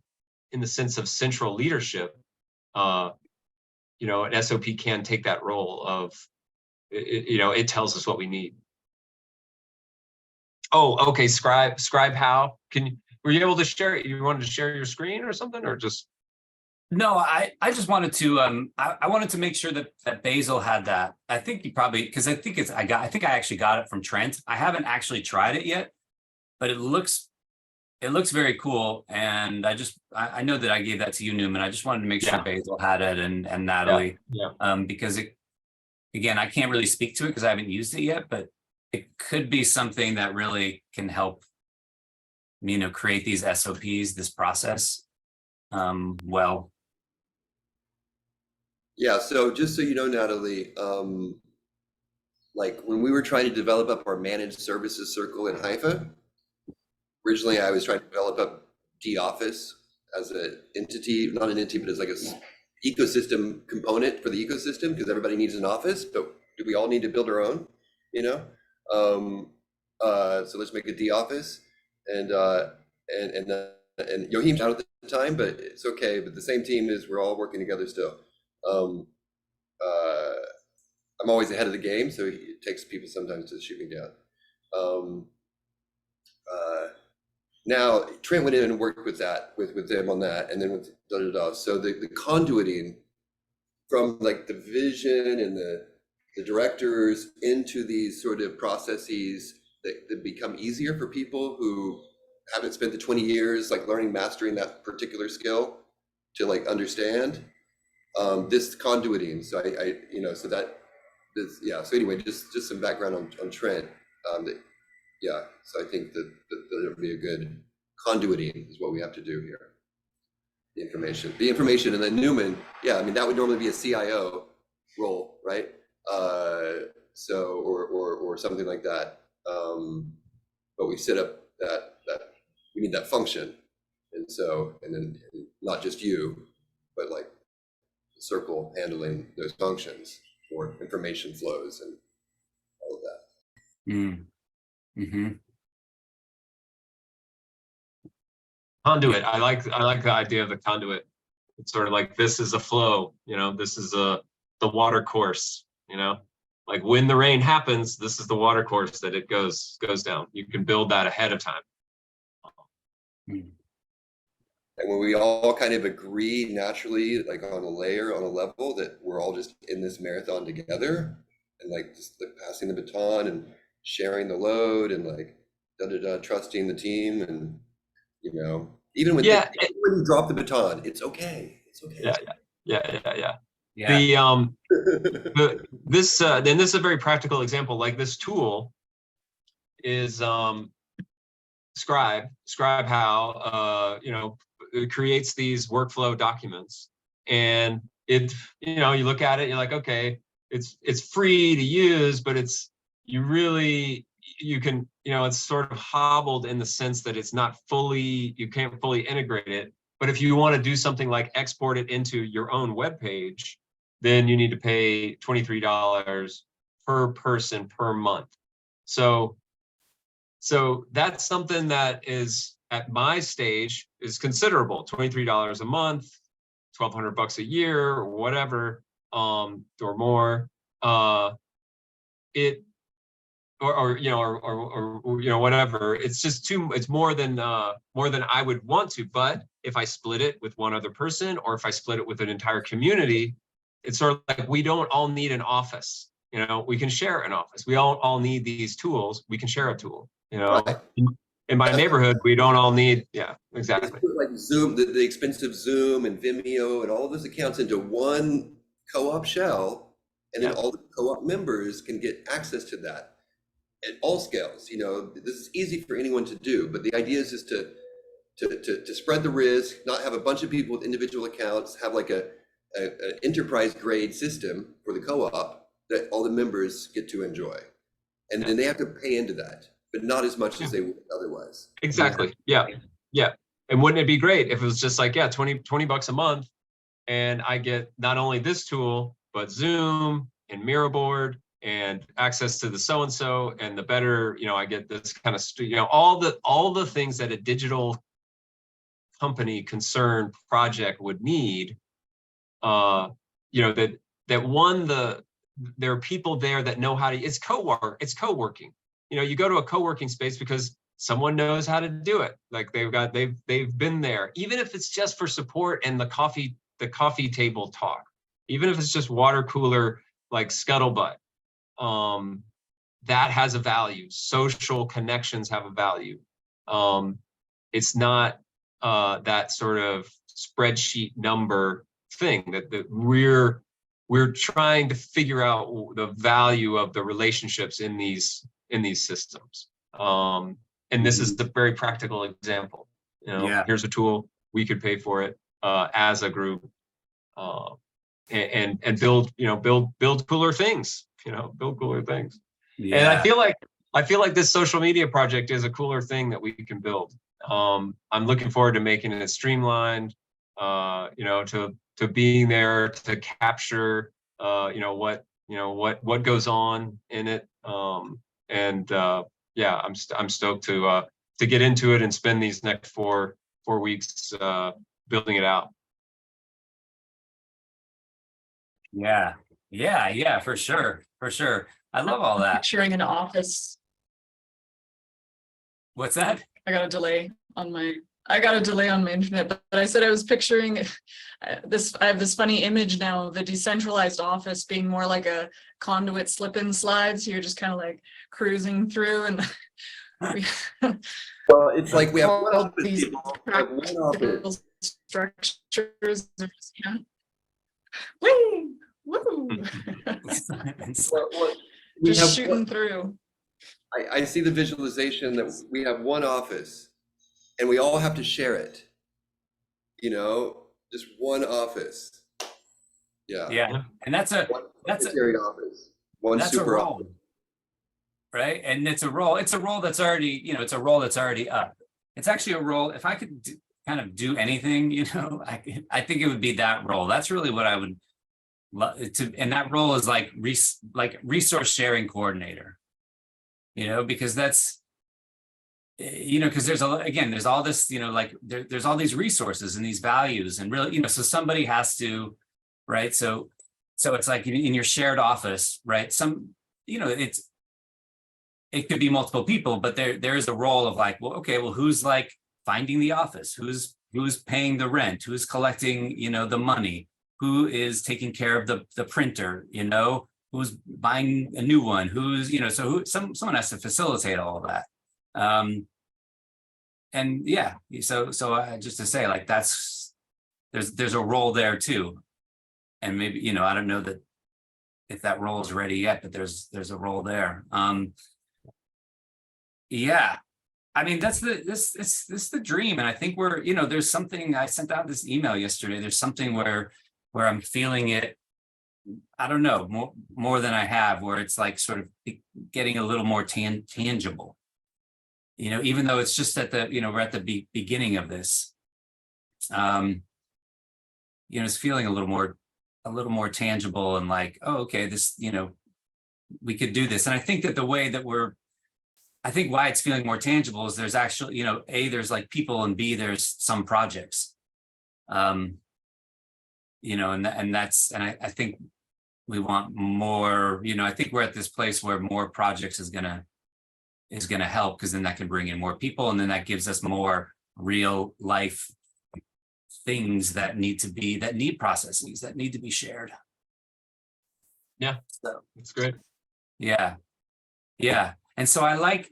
in the sense of central leadership, an SOP can take that role of, it tells us what we need. Oh, okay. Scribe how? Were you able to share it? You wanted to share your screen or something, or just? No, I just wanted to I wanted to make sure that Basil had that. I think you probably, because I think I actually got it from Trent. I haven't actually tried it yet, but it looks very cool. And I know that I gave that to you, Newman. I just wanted to make sure Basil had it and Natalie. Yeah. Because again, I can't really speak to it because I haven't used it yet, but it could be something that really can help, create these SOPs, this process. Well. Yeah, so just so you know, Natalie, like when we were trying to develop up our managed services circle in Haifa, originally I was trying to develop up D-Office as an entity, not an entity, but as like a ecosystem component for the ecosystem, because everybody needs an office, but do we all need to build our own, so let's make a D-Office, and Yohim's out at the time, but it's okay, but the same team we're all working together still. I'm always ahead of the game, so it takes people sometimes to shoot me down. Now Trent went in and worked with them on that, and then with so the conduiting from like the vision and the directors into these sort of processes that become easier for people who haven't spent the 20 years like mastering that particular skill to like understand this conduiting. So so anyway, just some background on Trent. So I think that it'll be a good conduiting is what we have to do here. The information, and then Newman, that would normally be a CIO role, right? So or something like that. But we set up that we need that function, and then not just you, but like the circle handling those functions for information flows and all of that. Mm-hmm. Conduit. I like the idea of the conduit. It's sort of like, this is a flow, this is the water course, like when the rain happens, this is the water course that it goes down. You can build that ahead of time. And when we all kind of agree naturally, like on a level, that we're all just in this marathon together, and like just like passing the baton and sharing the load, and like trusting the team, and even when you drop the baton, it's okay. It's okay. Yeah. This is a very practical example. Like this tool is Scribe how it creates these workflow documents, and it you look at it, you're like, okay, it's free to use, but you can it's sort of hobbled in the sense that it's not fully, you can't fully integrate it. But if you want to do something like export it into your own web page, then you need to pay $23 per person per month. So that's something that is, at my stage, is considerable. $23 a month, $1,200 a year, or whatever, or more. Whatever. It's just it's more than I would want to. But if I split it with one other person, or if I split it with an entire community, it's sort of like, we don't all need an office. We can share an office. We all need these tools. We can share a tool. Right. In my neighborhood, we don't all need. Yeah, exactly. Like Zoom, the expensive Zoom and Vimeo and all of those accounts into one co-op shell, And then Yeah. all the co-op members can get access to that at all scales. You know, this is easy for anyone to do, but the idea is just to spread the risk, not have a bunch of people with individual accounts, have like a enterprise grade system for the co-op that all the members get to enjoy. And then they have to pay into that, but not as much as they would otherwise. Exactly. Yeah. Yeah. And wouldn't it be great if it was just like, yeah, 20 bucks a month, and I get not only this tool, but Zoom and Miraboard and access to the so-and-so, and the better, I get this kind of, all the things that a digital company concerned project would need, that there are people there that know how to, it's co-working. You go to a co-working space because someone knows how to do it. Like they've been there, even if it's just for support and the coffee table talk, even if it's just water cooler, like scuttlebutt, that has a value. Social connections have a value. It's not that sort of spreadsheet number thing that we're trying to figure out the value of the relationships in these systems. And this is the very practical example. Here's a tool, we could pay for it as a group, and build cooler things. Build cooler things. Yeah. And I feel like this social media project is a cooler thing that we can build. I'm looking forward to making it streamlined, to being there to capture, what goes on in it. I'm stoked to get into it and spend these next four weeks building it out. Yeah, for sure. I love all that. Picturing an office. What's that? I got a delay on my internet, but I said I was picturing this. I have this funny image now of the decentralized office being more like a conduit slip-in slide. So you're just kind of like cruising through, and Well, it's like we have one all office, these people, we have one office. structures. Woo, woo. We Just have shooting one- through. I see the visualization that we have one office and we all have to share it. Just one office. Yeah, and that's a shared office. One that's super a role, office. right? And it's a role that's already, it's a role that's already up. It's actually a role. If I could kind of do anything, I think it would be that role. That's really what I would love to. And that role is like resource sharing coordinator. Because that's, because there's all this, there's all these resources and these values, and really, so somebody has to, right? So it's like in your shared office, right? It could be multiple people, but there is a role of like, well, okay, well, who's like finding the office? Who's paying the rent? Who's collecting, the money? Who is taking care of the printer? Who's buying a new one? Who's, someone has to facilitate all of that. And yeah, so just to say, like, there's a role there too. And maybe, I don't know that if that role is ready yet, but there's a role there. Yeah, I mean, this is the dream. And I think we're, there's something, I sent out this email yesterday. There's something where I'm feeling it, I don't know, more than I have, where it's like sort of getting a little more tangible, even though it's just at the, we're at the beginning of this, it's feeling a little more tangible, and like, oh, okay, this, we could do this. And I think that the way that I think why it's feeling more tangible is there's actually, A, there's like people, and B, there's some projects, and I think we want more, I think we're at this place where more projects is gonna help, because then that can bring in more people, and then that gives us more real life things that need processes that need to be shared. Yeah, so that's great. Yeah. And so I like,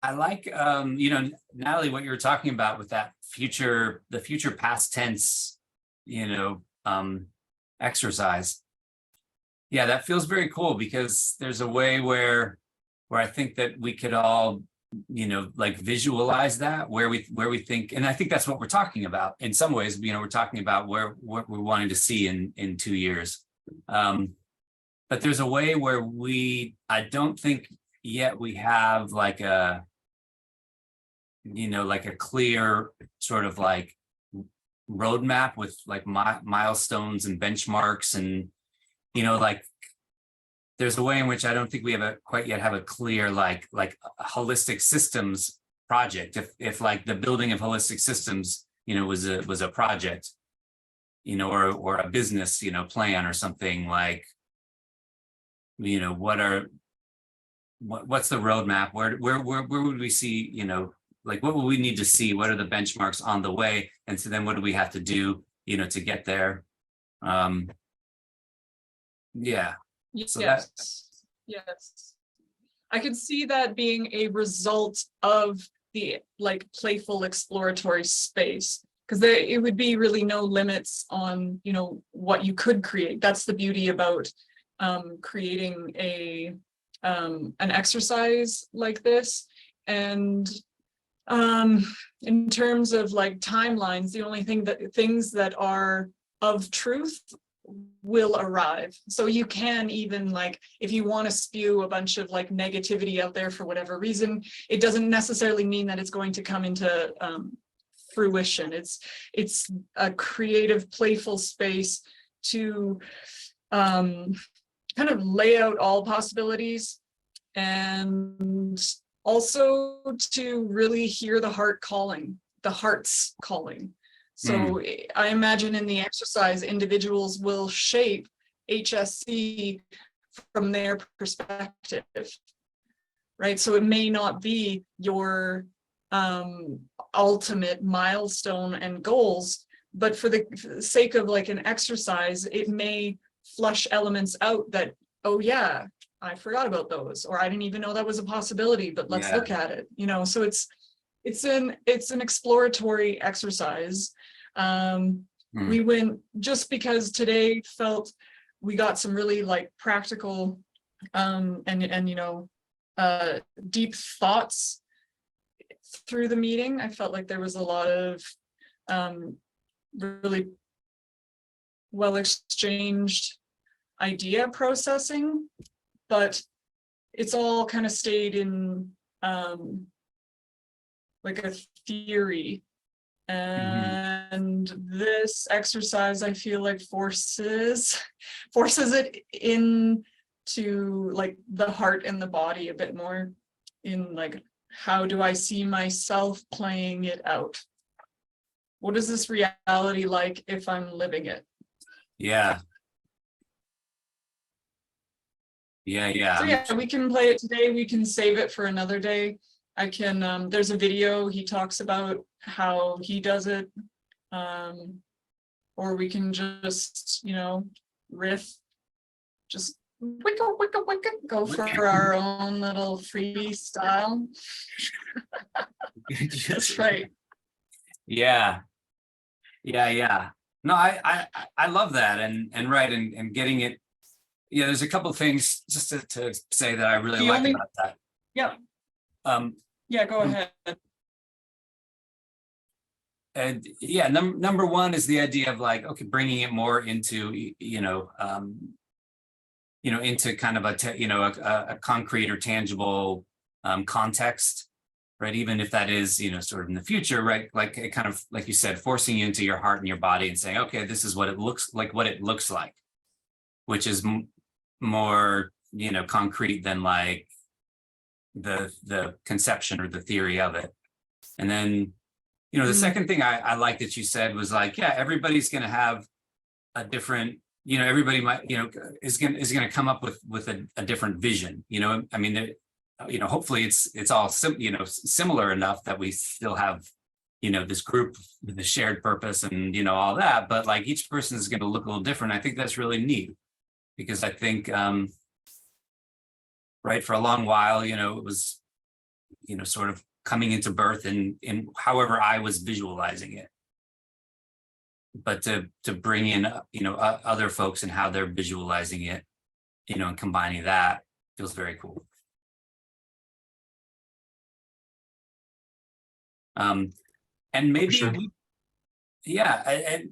Natalie, what you were talking about with that the future past tense, exercise. Yeah, that feels very cool because there's a way where I think that we could all, like visualize that where we think, and I think that's what we're talking about in some ways. We're talking about what we're wanting to see in 2 years. But there's a way where I don't think yet we have like a clear sort of like roadmap with like milestones and benchmarks, and like there's a way in which I don't think we quite yet have a clear like a holistic systems project. If like the building of holistic systems was a project, or a business plan or something, like what's the roadmap? Where would we see, like what would we need to see? What are the benchmarks on the way? And so then what do we have to do, to get there? Yeah. So Yes. I could see that being a result of the like playful exploratory space, because it would be really no limits on, what you could create. That's the beauty about creating an exercise like this. And in terms of like timelines, the only things that are of truth will arrive. So you can even like, if you want to spew a bunch of like negativity out there for whatever reason, it doesn't necessarily mean that it's going to come into fruition. It's a creative, playful space to kind of lay out all possibilities, and also to really hear the heart calling, the heart's calling. So I imagine in the exercise, individuals will shape HSC from their perspective, right? So it may not be your ultimate milestone and goals, but for the sake of like an exercise, it may flush elements out that, oh yeah, I forgot about those, or I didn't even know that was a possibility, but let's look at it, so it's an exploratory exercise. We went, just because today felt we got some really like practical and deep thoughts through the meeting. I felt like there was a lot of really well exchanged idea processing, but it's all kind of stayed in like a theory. And this exercise, I feel like forces it into like the heart and the body a bit more, in like, how do I see myself playing it out? What is this reality like if I'm living it? Yeah. So yeah, we can play it today. We can save it for another day. I can, there's a video, he talks about how he does it. Or we can just, riff, just wicka, wicka, wicka, go for our own little freestyle. That's right. Yeah. No, I love that, and right, and getting it. Yeah, there's a couple of things just to say that I really like about that. Yeah. Yeah, go ahead. And yeah, number one is the idea of like, okay, bringing it more into, into kind of a concrete or tangible context, right? Even if that is, sort of in the future, right? Like it kind of, like you said, forcing you into your heart and your body and saying, okay, this is what it looks like, which is more, concrete than like the conception or the theory of it. And then, the second thing I like that you said was like, yeah, everybody's going to have a different, everybody might, is going to come up with a different vision, I mean, hopefully it's all similar enough that we still have, this group with the shared purpose and, all that, but like each person is going to look a little different. I think that's really neat, because I think, right, for a long while, it was, sort of coming into birth in however I was visualizing it. But to bring in, other folks and how they're visualizing it, you know, and combining that feels very cool. And maybe sure. yeah,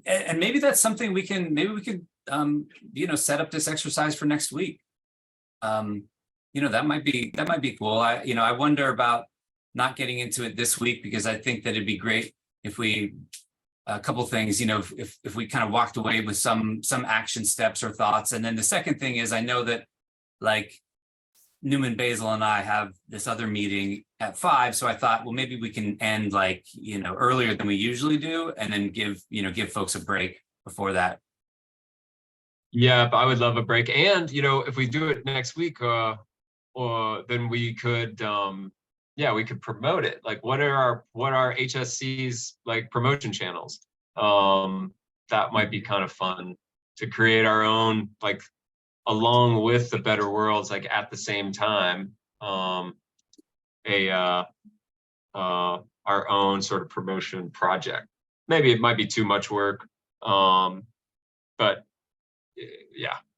and maybe that's something we can, maybe we could, you know, set up this exercise for next week. You know, that might be cool. You know, I wonder about not getting into it this week, because I think that it'd be great if we, a couple things, you know, if we kind of walked away with some action steps or thoughts. And then the second thing is, I know that like Newman, Basil, and I have this other meeting at 5. So I thought, well, maybe we can end like, you know, earlier than we usually do, and then give folks a break before that. Yeah, but I would love a break. And, you know, if we do it next week, or then we could, yeah, we could promote it. Like, what are HSC's like promotion channels? That might be kind of fun to create our own, like, along with the Better Worlds, like at the same time, our own sort of promotion project. Maybe it might be too much work, but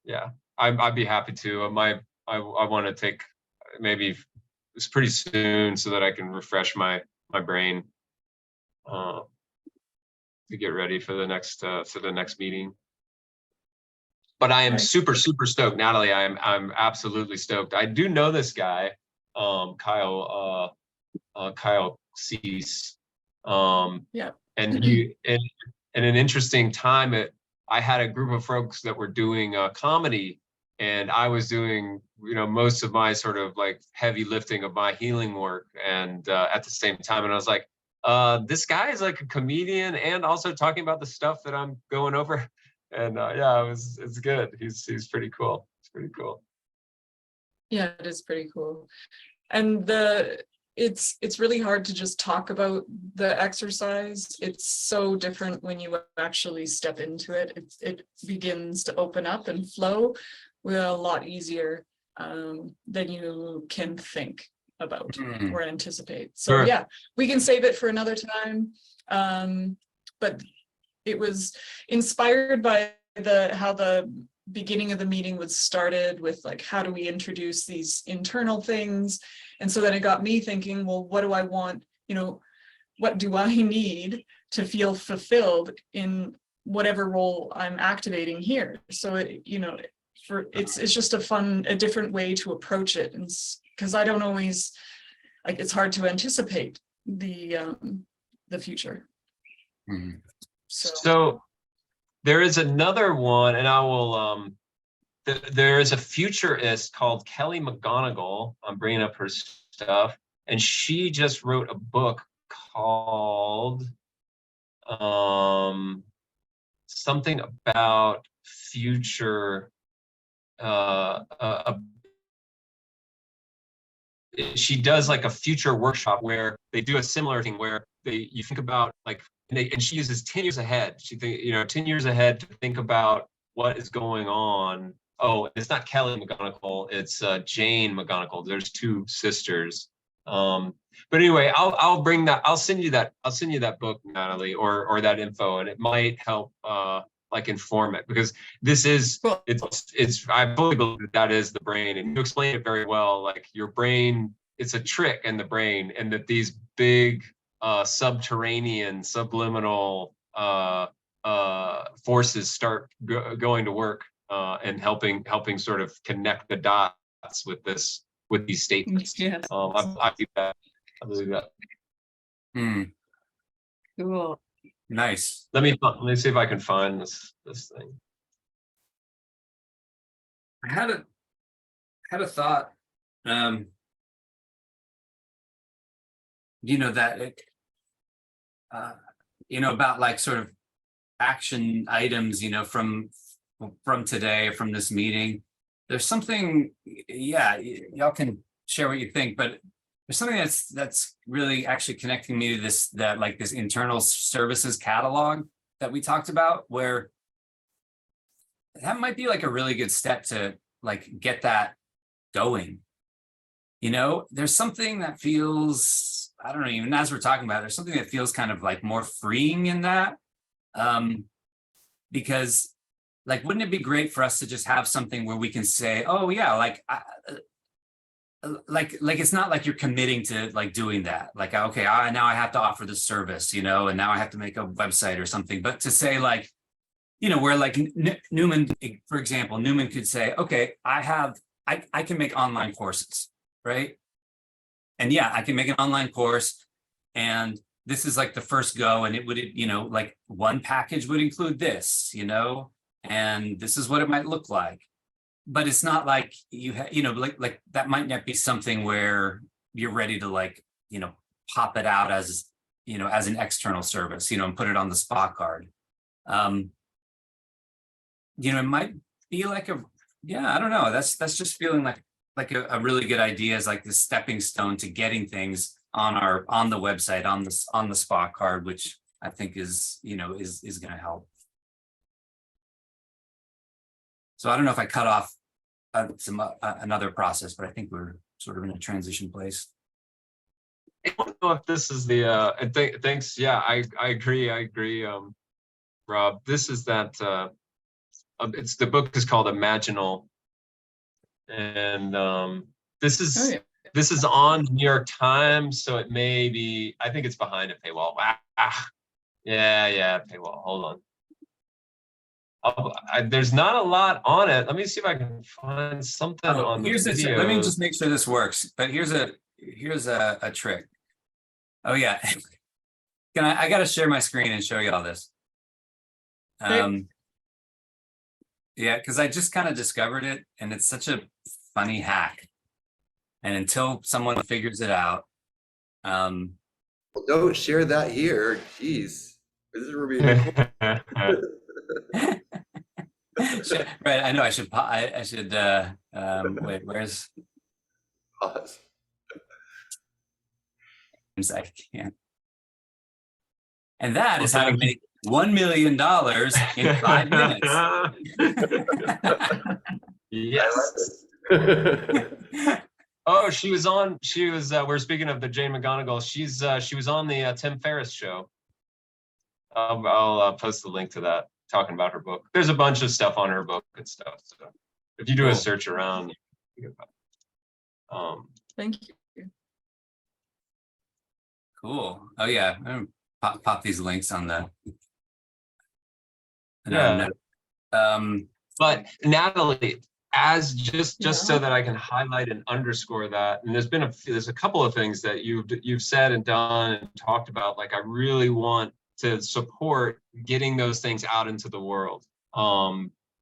yeah, I'd be happy to. I want to take, maybe it's pretty soon, so that I can refresh my brain to get ready for the next meeting. But I am super stoked, Natalie. I'm absolutely stoked. I do know this guy, Kyle Cease. Yeah. And he in an interesting time, I had a group of folks that were doing comedy, and I was doing, you know, most of my sort of like heavy lifting of my healing work, and at the same time, and I was like, this guy is like a comedian and also talking about the stuff that I'm going over. And yeah, it's good. He's pretty cool. It's pretty cool. Yeah, it is pretty cool. And it's really hard to just talk about the exercise. It's so different when you actually step into it. It begins to open up and flow a lot easier than you can think about or anticipate. So Sure. Yeah, we can save it for another time. But it was inspired by how the beginning of the meeting was started with, like, how do we introduce these internal things? And so then it got me thinking, well, what do I want, you know, what do I need to feel fulfilled in whatever role I'm activating here? So it's just a different way to approach it, and because I don't always, like, it's hard to anticipate the future. Mm-hmm. So there is another one, and I will, there is a futurist called Kelly McGonigal. I'm bringing up her stuff, and she just wrote a book called something about future. She does like a future workshop where they do a similar thing where you think about like, and she uses 10 years ahead. She think, 10 years ahead to think about what is going on. Oh, it's not Kelly McGonigal, it's Jane McGonigal. There's 2 sisters. But anyway, I'll bring that. I'll send you that book, Natalie, or that info, and it might help like inform it, because this is, it's I fully believe that is the brain, and you explain it very well. Like, your brain, it's a trick in the brain, and that these big subterranean, subliminal forces start going to work and helping sort of connect the dots with these statements. Yes. I believe that. Cool. Nice. Let me see if I can find this thing. I had a thought, that it, about like sort of action items, from today, from this meeting. There's something, y'all can share what you think, but there's something that's really actually connecting me to this internal services catalog that we talked about, where that might be like a really good step to like get that going. There's something that feels, I don't know, even as we're talking about it, there's something that feels kind of like more freeing in that, because wouldn't it be great for us to just have something where we can say, oh yeah, like it's not like you're committing to like doing that. Like, okay, now I have to offer this service, you know, and now I have to make a website or something. But to say like, you know, where like Newman, for example, Newman could say, okay, I can make online courses, right? And yeah, I can make an online course, and this is like the first go, and it would, you know, like one package would include this, you know, and this is what it might look like. But it's not like you you know, like that might not be something where you're ready to like, you know, pop it out as, you know, as an external service, you know, and put it on the SPA card. You know, it might be like I don't know. That's just feeling like a really good idea, is like the stepping stone to getting things on the website, on the SPA card, which I think is, you know, is going to help. So I don't know if I cut off another process, but I think we're sort of in a transition place. I don't know if this is the thanks. Yeah, I agree. Rob, this is that it's the book is called Imaginal. And this is this is on New York Times, so it may be, I think it's behind a paywall. Yeah, paywall. Hold on. There's not a lot on it. Let me see if I can find something on Here's the let me just make sure this works. But here's a trick. Oh yeah. I got to share my screen and show you all this. Yeah, because I just kind of discovered it, and it's such a funny hack. And until someone figures it out, Well, don't share that here. Jeez, this is being right? I know I should. I should. Wait, where's? Pause. I can't. And that is how to make $1 million in 5 minutes. Yes. Oh, she was. We're speaking of the Jane McGonigal. She was on the Tim Ferriss show. I'll post the link to that, talking about her book. There's a bunch of stuff on her book and stuff. So if you do a search around, you can find it. Thank you. Cool. Oh yeah, pop these links on the. Yeah. But Natalie, as just so that I can highlight and underscore that, and there's a couple of things that you've said and done and talked about. Like, I really want to support getting those things out into the world.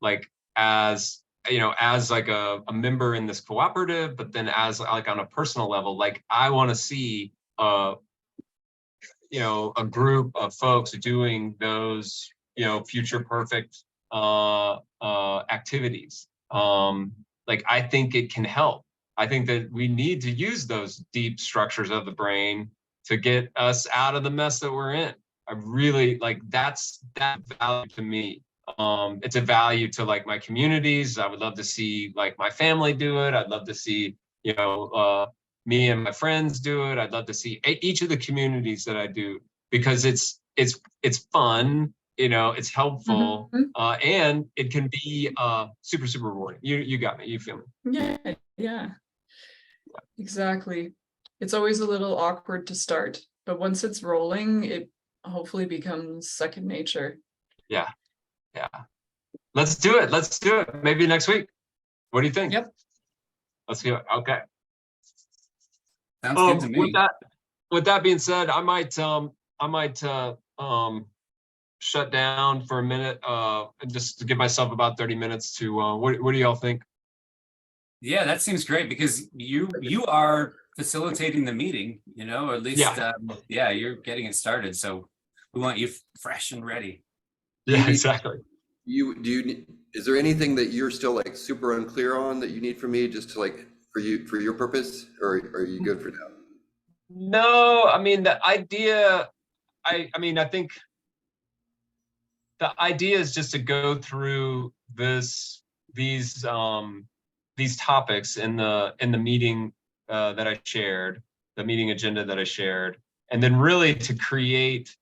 Like, as you know, as like a member in this cooperative, but then as like on a personal level, like I want to see you know, a group of folks doing those, you know, future perfect activities. Like, I think it can help. I think that we need to use those deep structures of the brain to get us out of the mess that we're in. I really like that value to me. It's a value to like my communities. I would love to see like my family do it. I'd love to see, you know, me and my friends do it. I'd love to see each of the communities that I do, because it's fun, you know, it's helpful, and it can be super rewarding. You got me. You feel me? Yeah, exactly. It's always a little awkward to start, but once it's rolling, it hopefully becomes second nature. Yeah. Let's do it. Maybe next week. What do you think? Yep. Let's do it. Okay. Sounds good to me. With that being said, I might shut down for a minute, and just to give myself about 30 minutes to what do y'all think? Yeah, that seems great, because you are facilitating the meeting, you know, or at least you're getting it started. So we want you fresh and ready. Yeah, exactly. Is there anything that you're still like super unclear on that you need from me, just to like for your purpose, or are you good for now? No, I mean, the idea, I think the idea is just to go through these topics in the meeting that I shared, the meeting agenda that I shared, and then really to create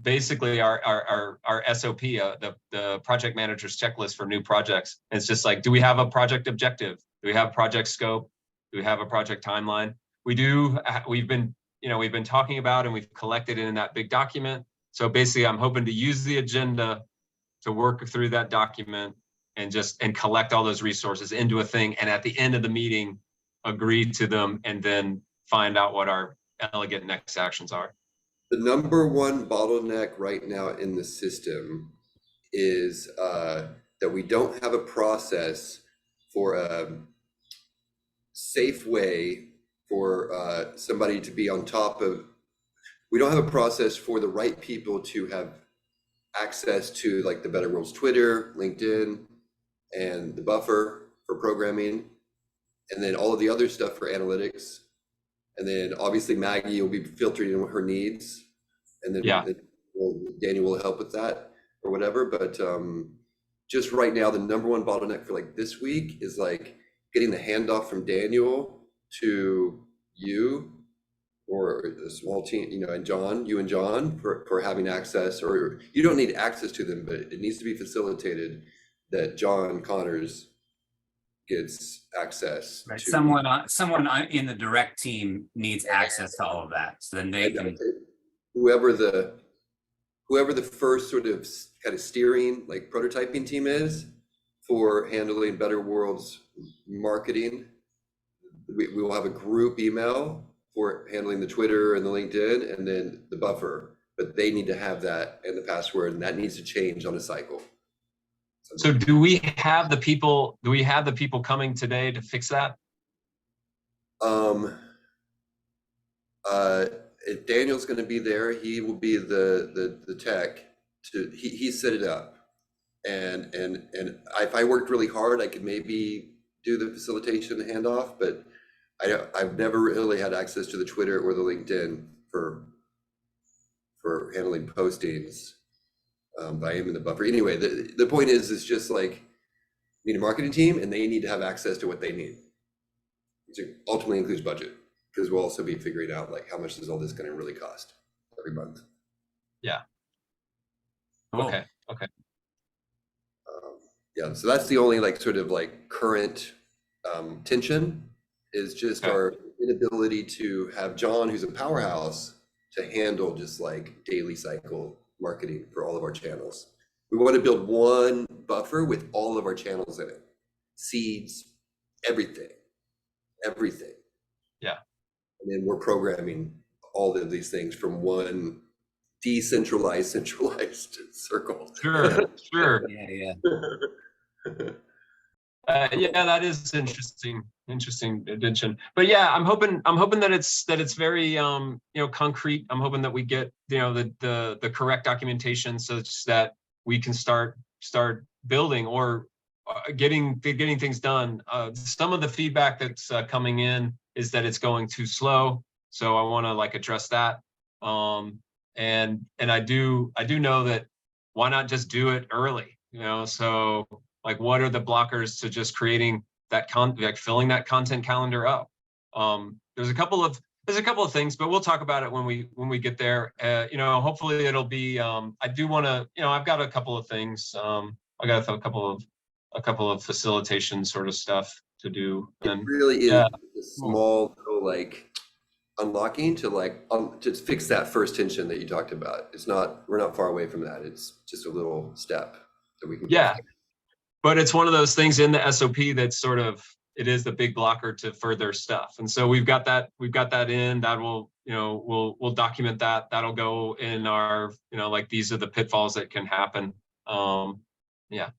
basically our SOP, the project manager's checklist for new projects. And it's just like, do we have a project objective? Do we have project scope? Do we have a project timeline? We do. We've been talking about, and we've collected it in that big document. So basically, I'm hoping to use the agenda to work through that document and collect all those resources into a thing. And at the end of the meeting, agree to them and then find out what our elegant next actions are. The number one bottleneck right now in the system is that we don't have a process for a safe way for somebody to be on top of. We don't have a process for the right people to have access to like the Better World's Twitter, LinkedIn, and the buffer for programming, and then all of the other stuff for analytics. And then obviously Maggie will be filtering in her needs, and then Daniel will help with that or whatever. But just right now, the number one bottleneck for like this week is like getting the handoff from Daniel to you or a small team, and John, you and John for having access, or you don't need access to them, but it needs to be facilitated that John Connors gets access. Right. To Someone in the direct team needs access to all of that. So then they can. Whoever the first sort of kind of steering, like prototyping team is for handling Better World's marketing, we will have a group email for handling the Twitter and the LinkedIn, and then the buffer, but they need to have that and the password, and that needs to change on a cycle. So do we have the people coming today to fix that? If Daniel's going to be there, he will be the tech he set it up, and if I worked really hard, I could maybe do the facilitation and handoff, but I've never really had access to the Twitter or the LinkedIn for handling postings. But I am in the buffer. Anyway, the point is, it's just like, you need a marketing team and they need to have access to what they need, which ultimately includes budget, because we'll also be figuring out like how much is all this going to really cost every month. Yeah. Cool. Okay. Yeah, so that's the only like sort of like current tension is just our inability to have John, who's a powerhouse, to handle just like daily cycle marketing for all of our channels. We want to build one buffer with all of our channels in it, seeds, everything. Yeah. And then we're programming all of these things from one decentralized, centralized circle. Sure. Yeah. Yeah, that is interesting addition. But yeah, I'm hoping that it's very concrete. I'm hoping that we get the correct documentation such that we can start building or getting things done. Some of the feedback that's coming in is that it's going too slow, so I want to like address that. And I do know that why not just do it early? So like, what are the blockers to just creating that filling that content calendar up? There's a couple of things, but we'll talk about it when we get there. Hopefully it'll be. I do want to. I've got a couple of things. I got a couple of facilitation sort of stuff to do. And it really is a small little like unlocking to like just fix that first tension that you talked about. We're not far away from that. It's just a little step that we can. Yeah. But it's one of those things in the SOP that's sort of, it is the big blocker to further stuff. And so we've got that in. That will, we'll document that. That'll go in our, like these are the pitfalls that can happen. Yeah.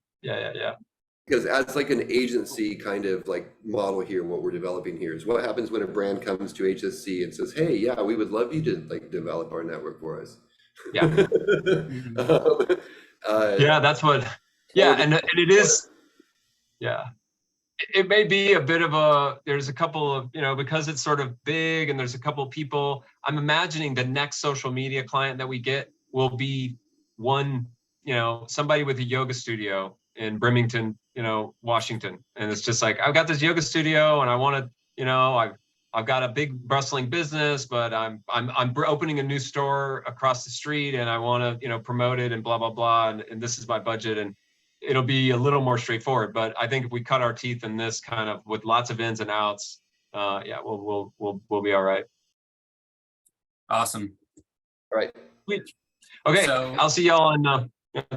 Because as like an agency kind of like model here, what we're developing here is what happens when a brand comes to HSC and says, hey, yeah, we would love you to like develop our network for us. Yeah. Yeah, that's what. Yeah, and it is, yeah. It may be a bit of there's a couple of, because it's sort of big and there's a couple of people, I'm imagining the next social media client that we get will be one, somebody with a yoga studio in Bremerton, Washington. And it's just like, I've got this yoga studio and I want to, I've got a big bustling business, but I'm opening a new store across the street, and I want to, you know, promote it and blah blah blah, and this is my budget, and it'll be a little more straightforward. But I think if we cut our teeth in this kind of with lots of ins and outs, yeah, we'll be all right. Awesome. All right. Sweet. Okay, So- I'll see y'all in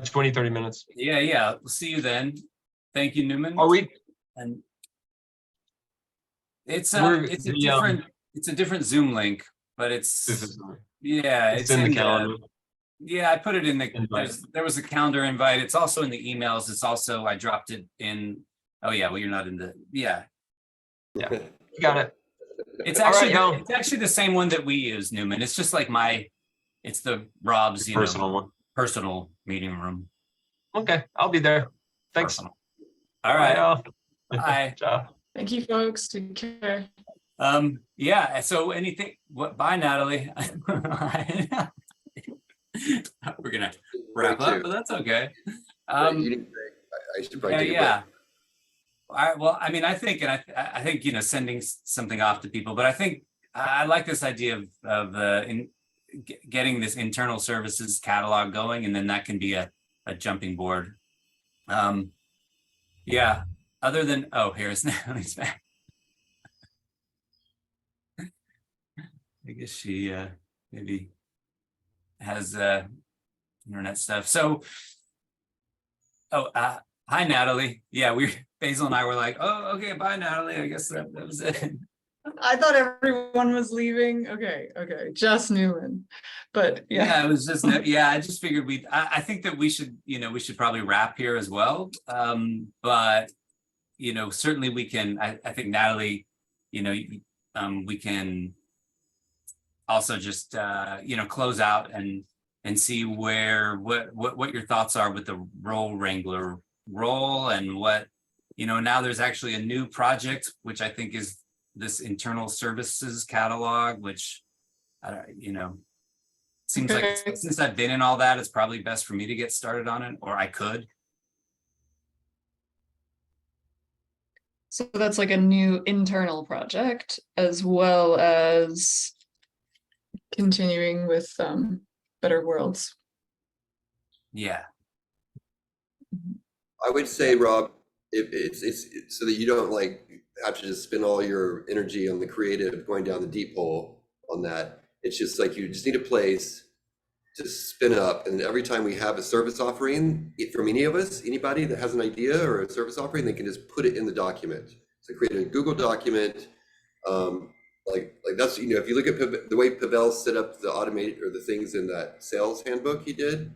20, 30 minutes. Yeah. We'll see you then. Thank you, Newman. Are we? And it's We're- it's a the, different Zoom link, but it's yeah, It's in the calendar. Yeah, I put it in the, Invite. there was a calendar invite. It's also in the emails. It's also, I dropped it in. Oh yeah, well, you're not in the, yeah. Yeah. You got it. It's All right, actually, y'all. it's actually the same one that we use, Newman. It's just like it's the Rob's, you Personal know, one. personal meeting room. Okay, I'll be there. Thanks. Personal. All Bye, right. y'all. Bye. Ciao. Thank you, folks. Take care. Yeah, so anything, bye, Natalie. We're gonna wrap up, but that's okay. You need a break. I should probably take a break. Yeah. Well, I mean, I think, and I think, you know, sending something off to people, but I think I like this idea of getting this internal services catalog going, and then that can be a jumping board. Yeah, other than, oh, here's Natalie's back. I guess she maybe has internet stuff. So, hi, Natalie. Yeah, Basil and I were like, oh, okay, bye, Natalie. I guess that was it. I thought everyone was leaving. Okay, just Newman. But Yeah, it was just, yeah, I just figured I think that we should, you know, we should probably wrap here as well. But, you know, certainly we can, I think Natalie, you know, we can also just, you know, close out and see what your thoughts are with the role wrangler role, and what, you know, now there's actually a new project, which I think is this internal services catalog, which, you know, seems like since I've been in all that, it's probably best for me to get started on it, or I could. so that's like a new internal project, as well as continuing with Better Worlds. Yeah. I would say, Rob, if it's so that you don't like have to just spend all your energy on the creative, going down the deep hole on that. It's just like you just need a place to spin up, and every time we have a service offering from any of us, anybody that has an idea or a service offering, they can just put it in the document. So create a Google document. Like that's, you know, if you look at the way Pavel set up the automate or the things in that sales handbook he did,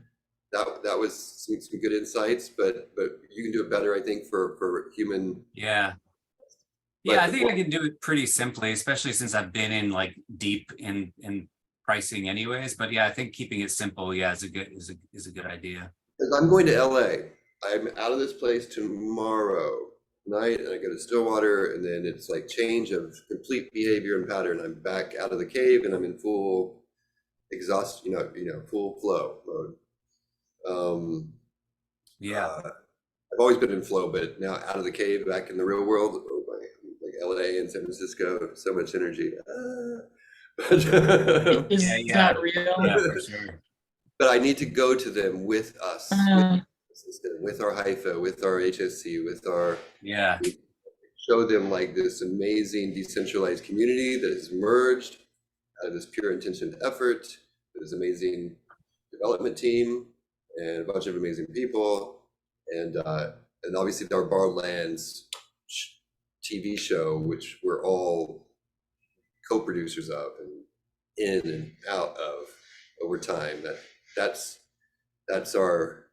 that was some good insights, but you can do it better, I think, for human. Yeah. Yeah, I think I can do it pretty simply, especially since I've been in like deep in pricing anyways. But yeah, I think keeping it simple, yeah, is a good idea. Because I'm going to LA. I'm out of this place tomorrow night, and I go to Stillwater, and then it's like change of complete behavior and pattern. I'm back out of the cave, and I'm in full exhaust, full flow mode. Yeah. I've always been in flow, but now out of the cave, back in the real world, like LA and San Francisco, so much energy. Is Yeah. that real? Yeah, for sure. But I need to go to them with us, with our HIFA, with our HSC, with our, Yeah. show them like this amazing decentralized community that has emerged out of this pure intention effort, this amazing development team and a bunch of amazing people. And obviously our Borrowlands TV show, which we're all co-producers of and in and out of over time. That's our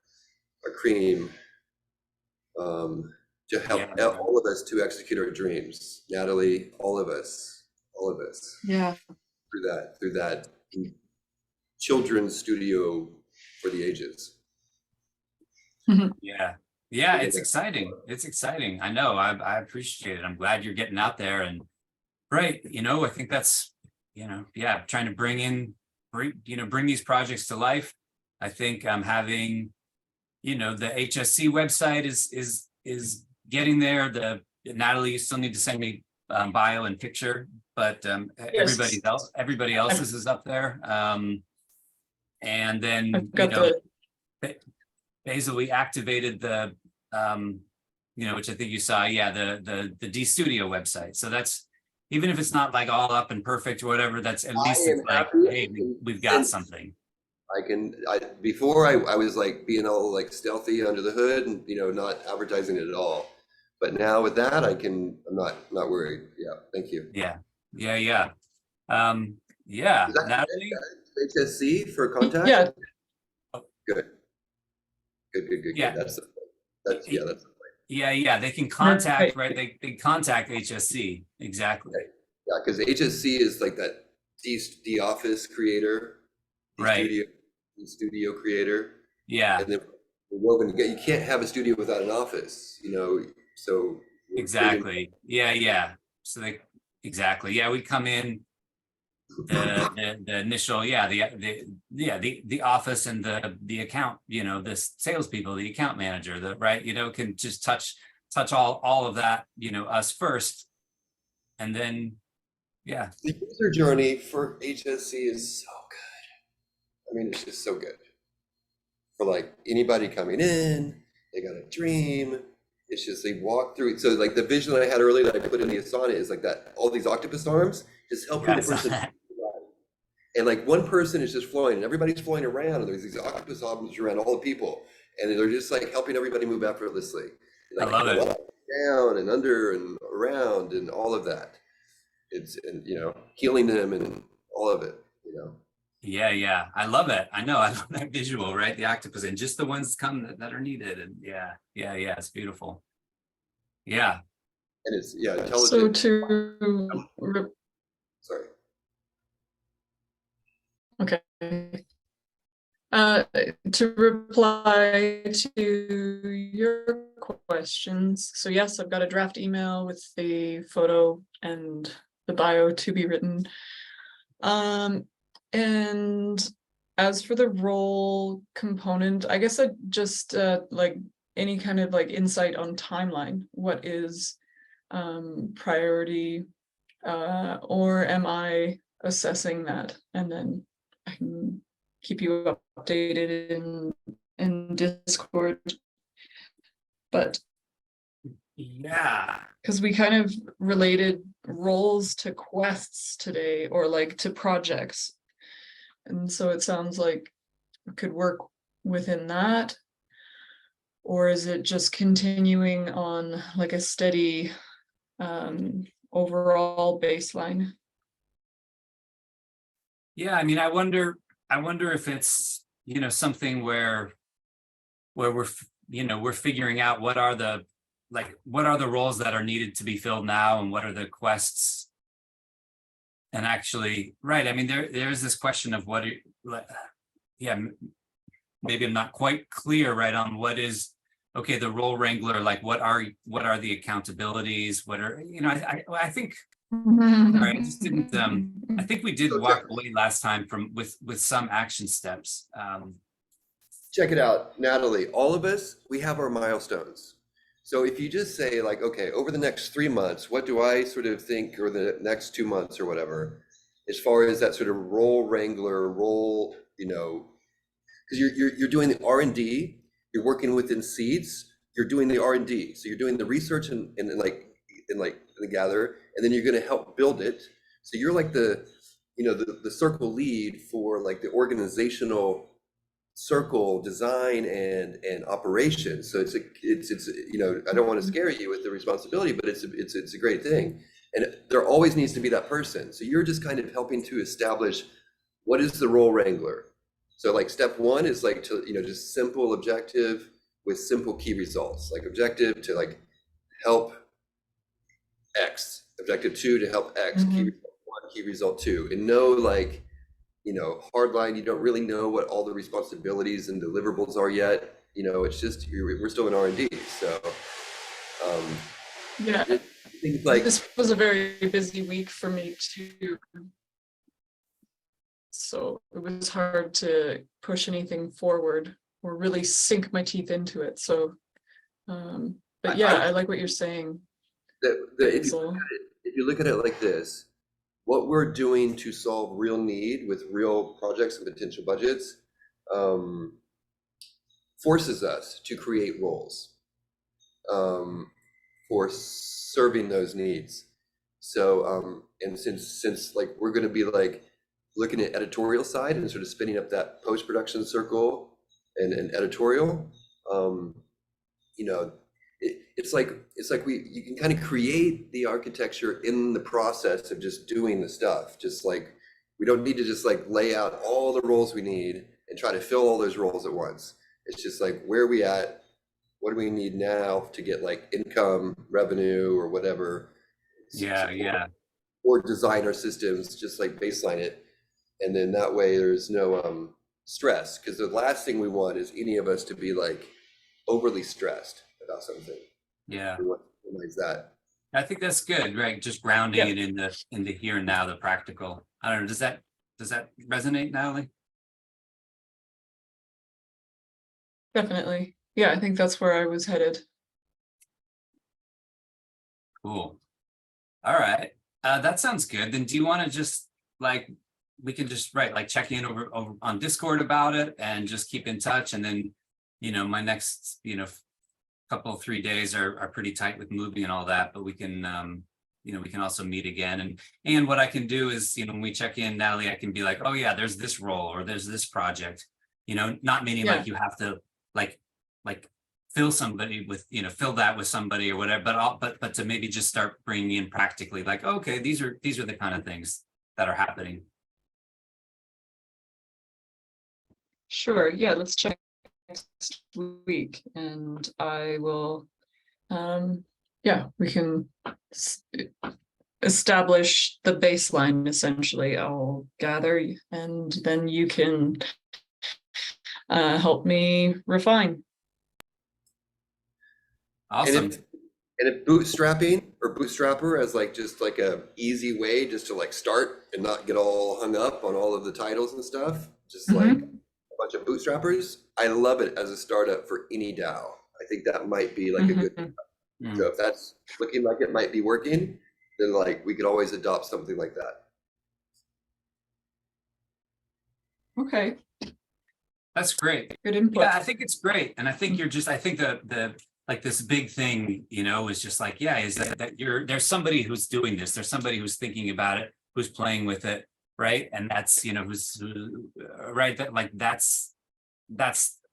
cream to help all of us to execute our dreams. Natalie, all of us. Yeah. Through that children's studio for the ages. Yeah, it's exciting. It's exciting. I know. I appreciate it. I'm glad you're getting out there, and right. You know, I think that's, trying to bring these projects to life. I think having, the HSC website is getting there. Natalie, you still need to send me bio and picture, but everybody else's is up there. And then, I've got Basil, we activated the, which I think you saw, the D Studio website. So that's, even if it's not like all up and perfect or whatever, that's at least it's like, hey, we've got something. Before I was like being all like stealthy under the hood and, not advertising it at all. But now with that, I'm not worried. Yeah, thank you. Yeah. Is that Natalie? HSC for contact? Yeah. Good. Yeah. That's Yeah. They can contact, Right. right? They contact HSC. Exactly. Yeah, because HSC is like that D office creator, Right. studio creator. Yeah. And then you can't have a studio without an office, so. Exactly. Yeah. So exactly. Yeah, we come in the initial, the office and the account, the salespeople, the account manager, right, can just touch all of that, us first. And then, yeah. The user journey for HSC is so good. I mean, it's just so good. For like anybody coming in, they got a dream. It's just they walk through it. So like the vision that I had earlier that I put in the Asana is like that, all these octopus arms, just helping the person. And like one person is just flowing and everybody's flowing around and there's these octopus arms around all the people. And they're just like helping everybody move effortlessly. Like, I love it. Up, down and under and around and all of that. It's, and healing them and all of it, Yeah. I love it. I know. I love that visual, right? The octopus and just the ones that are needed. And yeah. It's beautiful. Yeah. And it's, So intelligent. Sorry. Okay. To reply to your questions. So yes, I've got a draft email with the photo and the bio to be written. And as for the role component, I guess I just like any kind of like insight on timeline. What is priority, or am I assessing that? And then I can keep you updated in Discord. But yeah, because we kind of related roles to quests today, or like to projects. And so it sounds like it could work within that. Or is it just continuing on like a steady overall baseline? Yeah, I mean, I wonder if it's, something where we're figuring out what are the roles that are needed to be filled now and what are the quests. And actually, right, I mean, there's this question of maybe I'm not quite clear, right, on what is, okay, the role wrangler, like what are the accountabilities, what are, I think, right, I just didn't, I think we did walk away last time with some action steps. Check it out, Natalie, all of us, we have our milestones. So if you just say like, okay, over the next 3 months, what do I sort of think, or the next 2 months or whatever, as far as that sort of role wrangler role, because you're doing the R&D, you're working within seeds, you're doing the R&D, so you're doing the research and the gather, and then you're going to help build it. So you're like the circle lead for like the organizational circle design and operation. So it's I don't want to scare you with the responsibility, but it's a great thing. And there always needs to be that person. So you're just kind of helping to establish what is the role wrangler. So like step one is like to, just simple objective with simple key results, like objective to like help X, objective 2 to help X, key result 1, key result 2, and no like, hard line, you don't really know what all the responsibilities and deliverables are yet. It's just, we're still in R&D. So, yeah, things like this was a very busy week for me too. So it was hard to push anything forward or really sink my teeth into it. So, but yeah, I like what you're saying. if you look at it like this, what we're doing to solve real need with real projects and potential budgets forces us to create roles for serving those needs. So and since like we're going to be like looking at editorial side and sort of spinning up that post-production circle and editorial, you know, it's like you can kind of create the architecture in the process of just doing the stuff. Just like we don't need to just like lay out all the roles we need and try to fill all those roles at once. It's just like, where are we at? What do we need now to get like income, revenue, or whatever? Yeah. Or design our systems, just like baseline it. And then that way there's no stress, because the last thing we want is any of us to be like overly stressed about something. Yeah. We want to minimize that. I think that's good, right? Just grounding it in the here and now, the practical. I don't know, does that resonate, Natalie? Definitely. Yeah, I think that's where I was headed. Cool. All right. That sounds good. Then do you want to just like, we can just like check in over on Discord about it and just keep in touch. And then, my next, couple of 3 days are pretty tight with moving and all that, but we can, we can also meet again. And what I can do is, when we check in, Natalie, I can be like, oh yeah, there's this role or there's this project, not meaning like you have to like fill somebody with, fill that with somebody or whatever, but to maybe just start bringing in practically like, okay, these are the kind of things that are happening. Sure. Yeah, let's check next week and I will, we can establish the baseline essentially. I'll gather and then you can help me refine. Awesome. And if bootstrapping or bootstrapper as like just like a easy way just to like start and not get all hung up on all of the titles and stuff, just like a bunch of bootstrappers, I love it as a startup for any DAO. I think that might be like a good. So if that's looking like it might be working, then like we could always adopt something like that. Okay. That's great. Good input. Yeah, I think it's great. And I think I think the like this big thing, is just like, is that there's somebody who's doing this. There's somebody who's thinking about it, who's playing with it. Right. And that's, right. That like, that's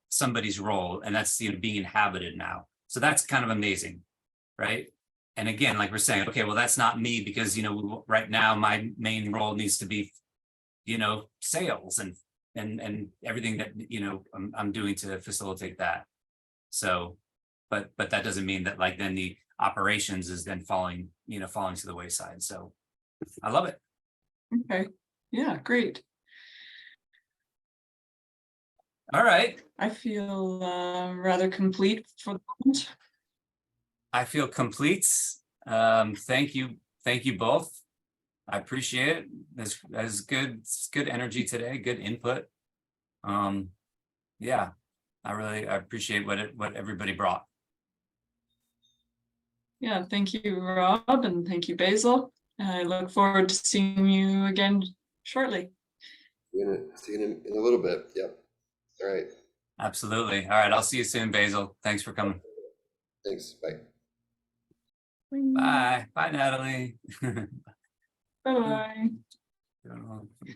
somebody's role. And that's, being inhabited now. So that's kind of amazing. Right. And again, like we're saying, okay, well, that's not me because, right now my main role needs to be, sales and everything that, I'm doing to facilitate that. So, but that doesn't mean that like then the operations is then falling to the wayside. So I love it. Okay. Yeah, great. All right. I feel rather complete for the moment. I feel complete. Thank you both. I appreciate it. That's good. It's good energy today. Good input. Yeah, I appreciate what everybody brought. Yeah, thank you, Rob, and thank you, Basil. I look forward to seeing you again shortly. We're gonna see you in a little bit. Yep. All right. Absolutely. All right. I'll see you soon, Basil. Thanks for coming. Thanks. Bye. Bye. Bye, Natalie. Bye-bye.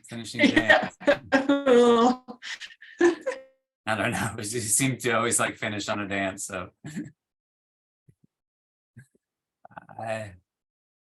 Finishing dance. I don't know. You seem to always like finish on a dance. So. Bye.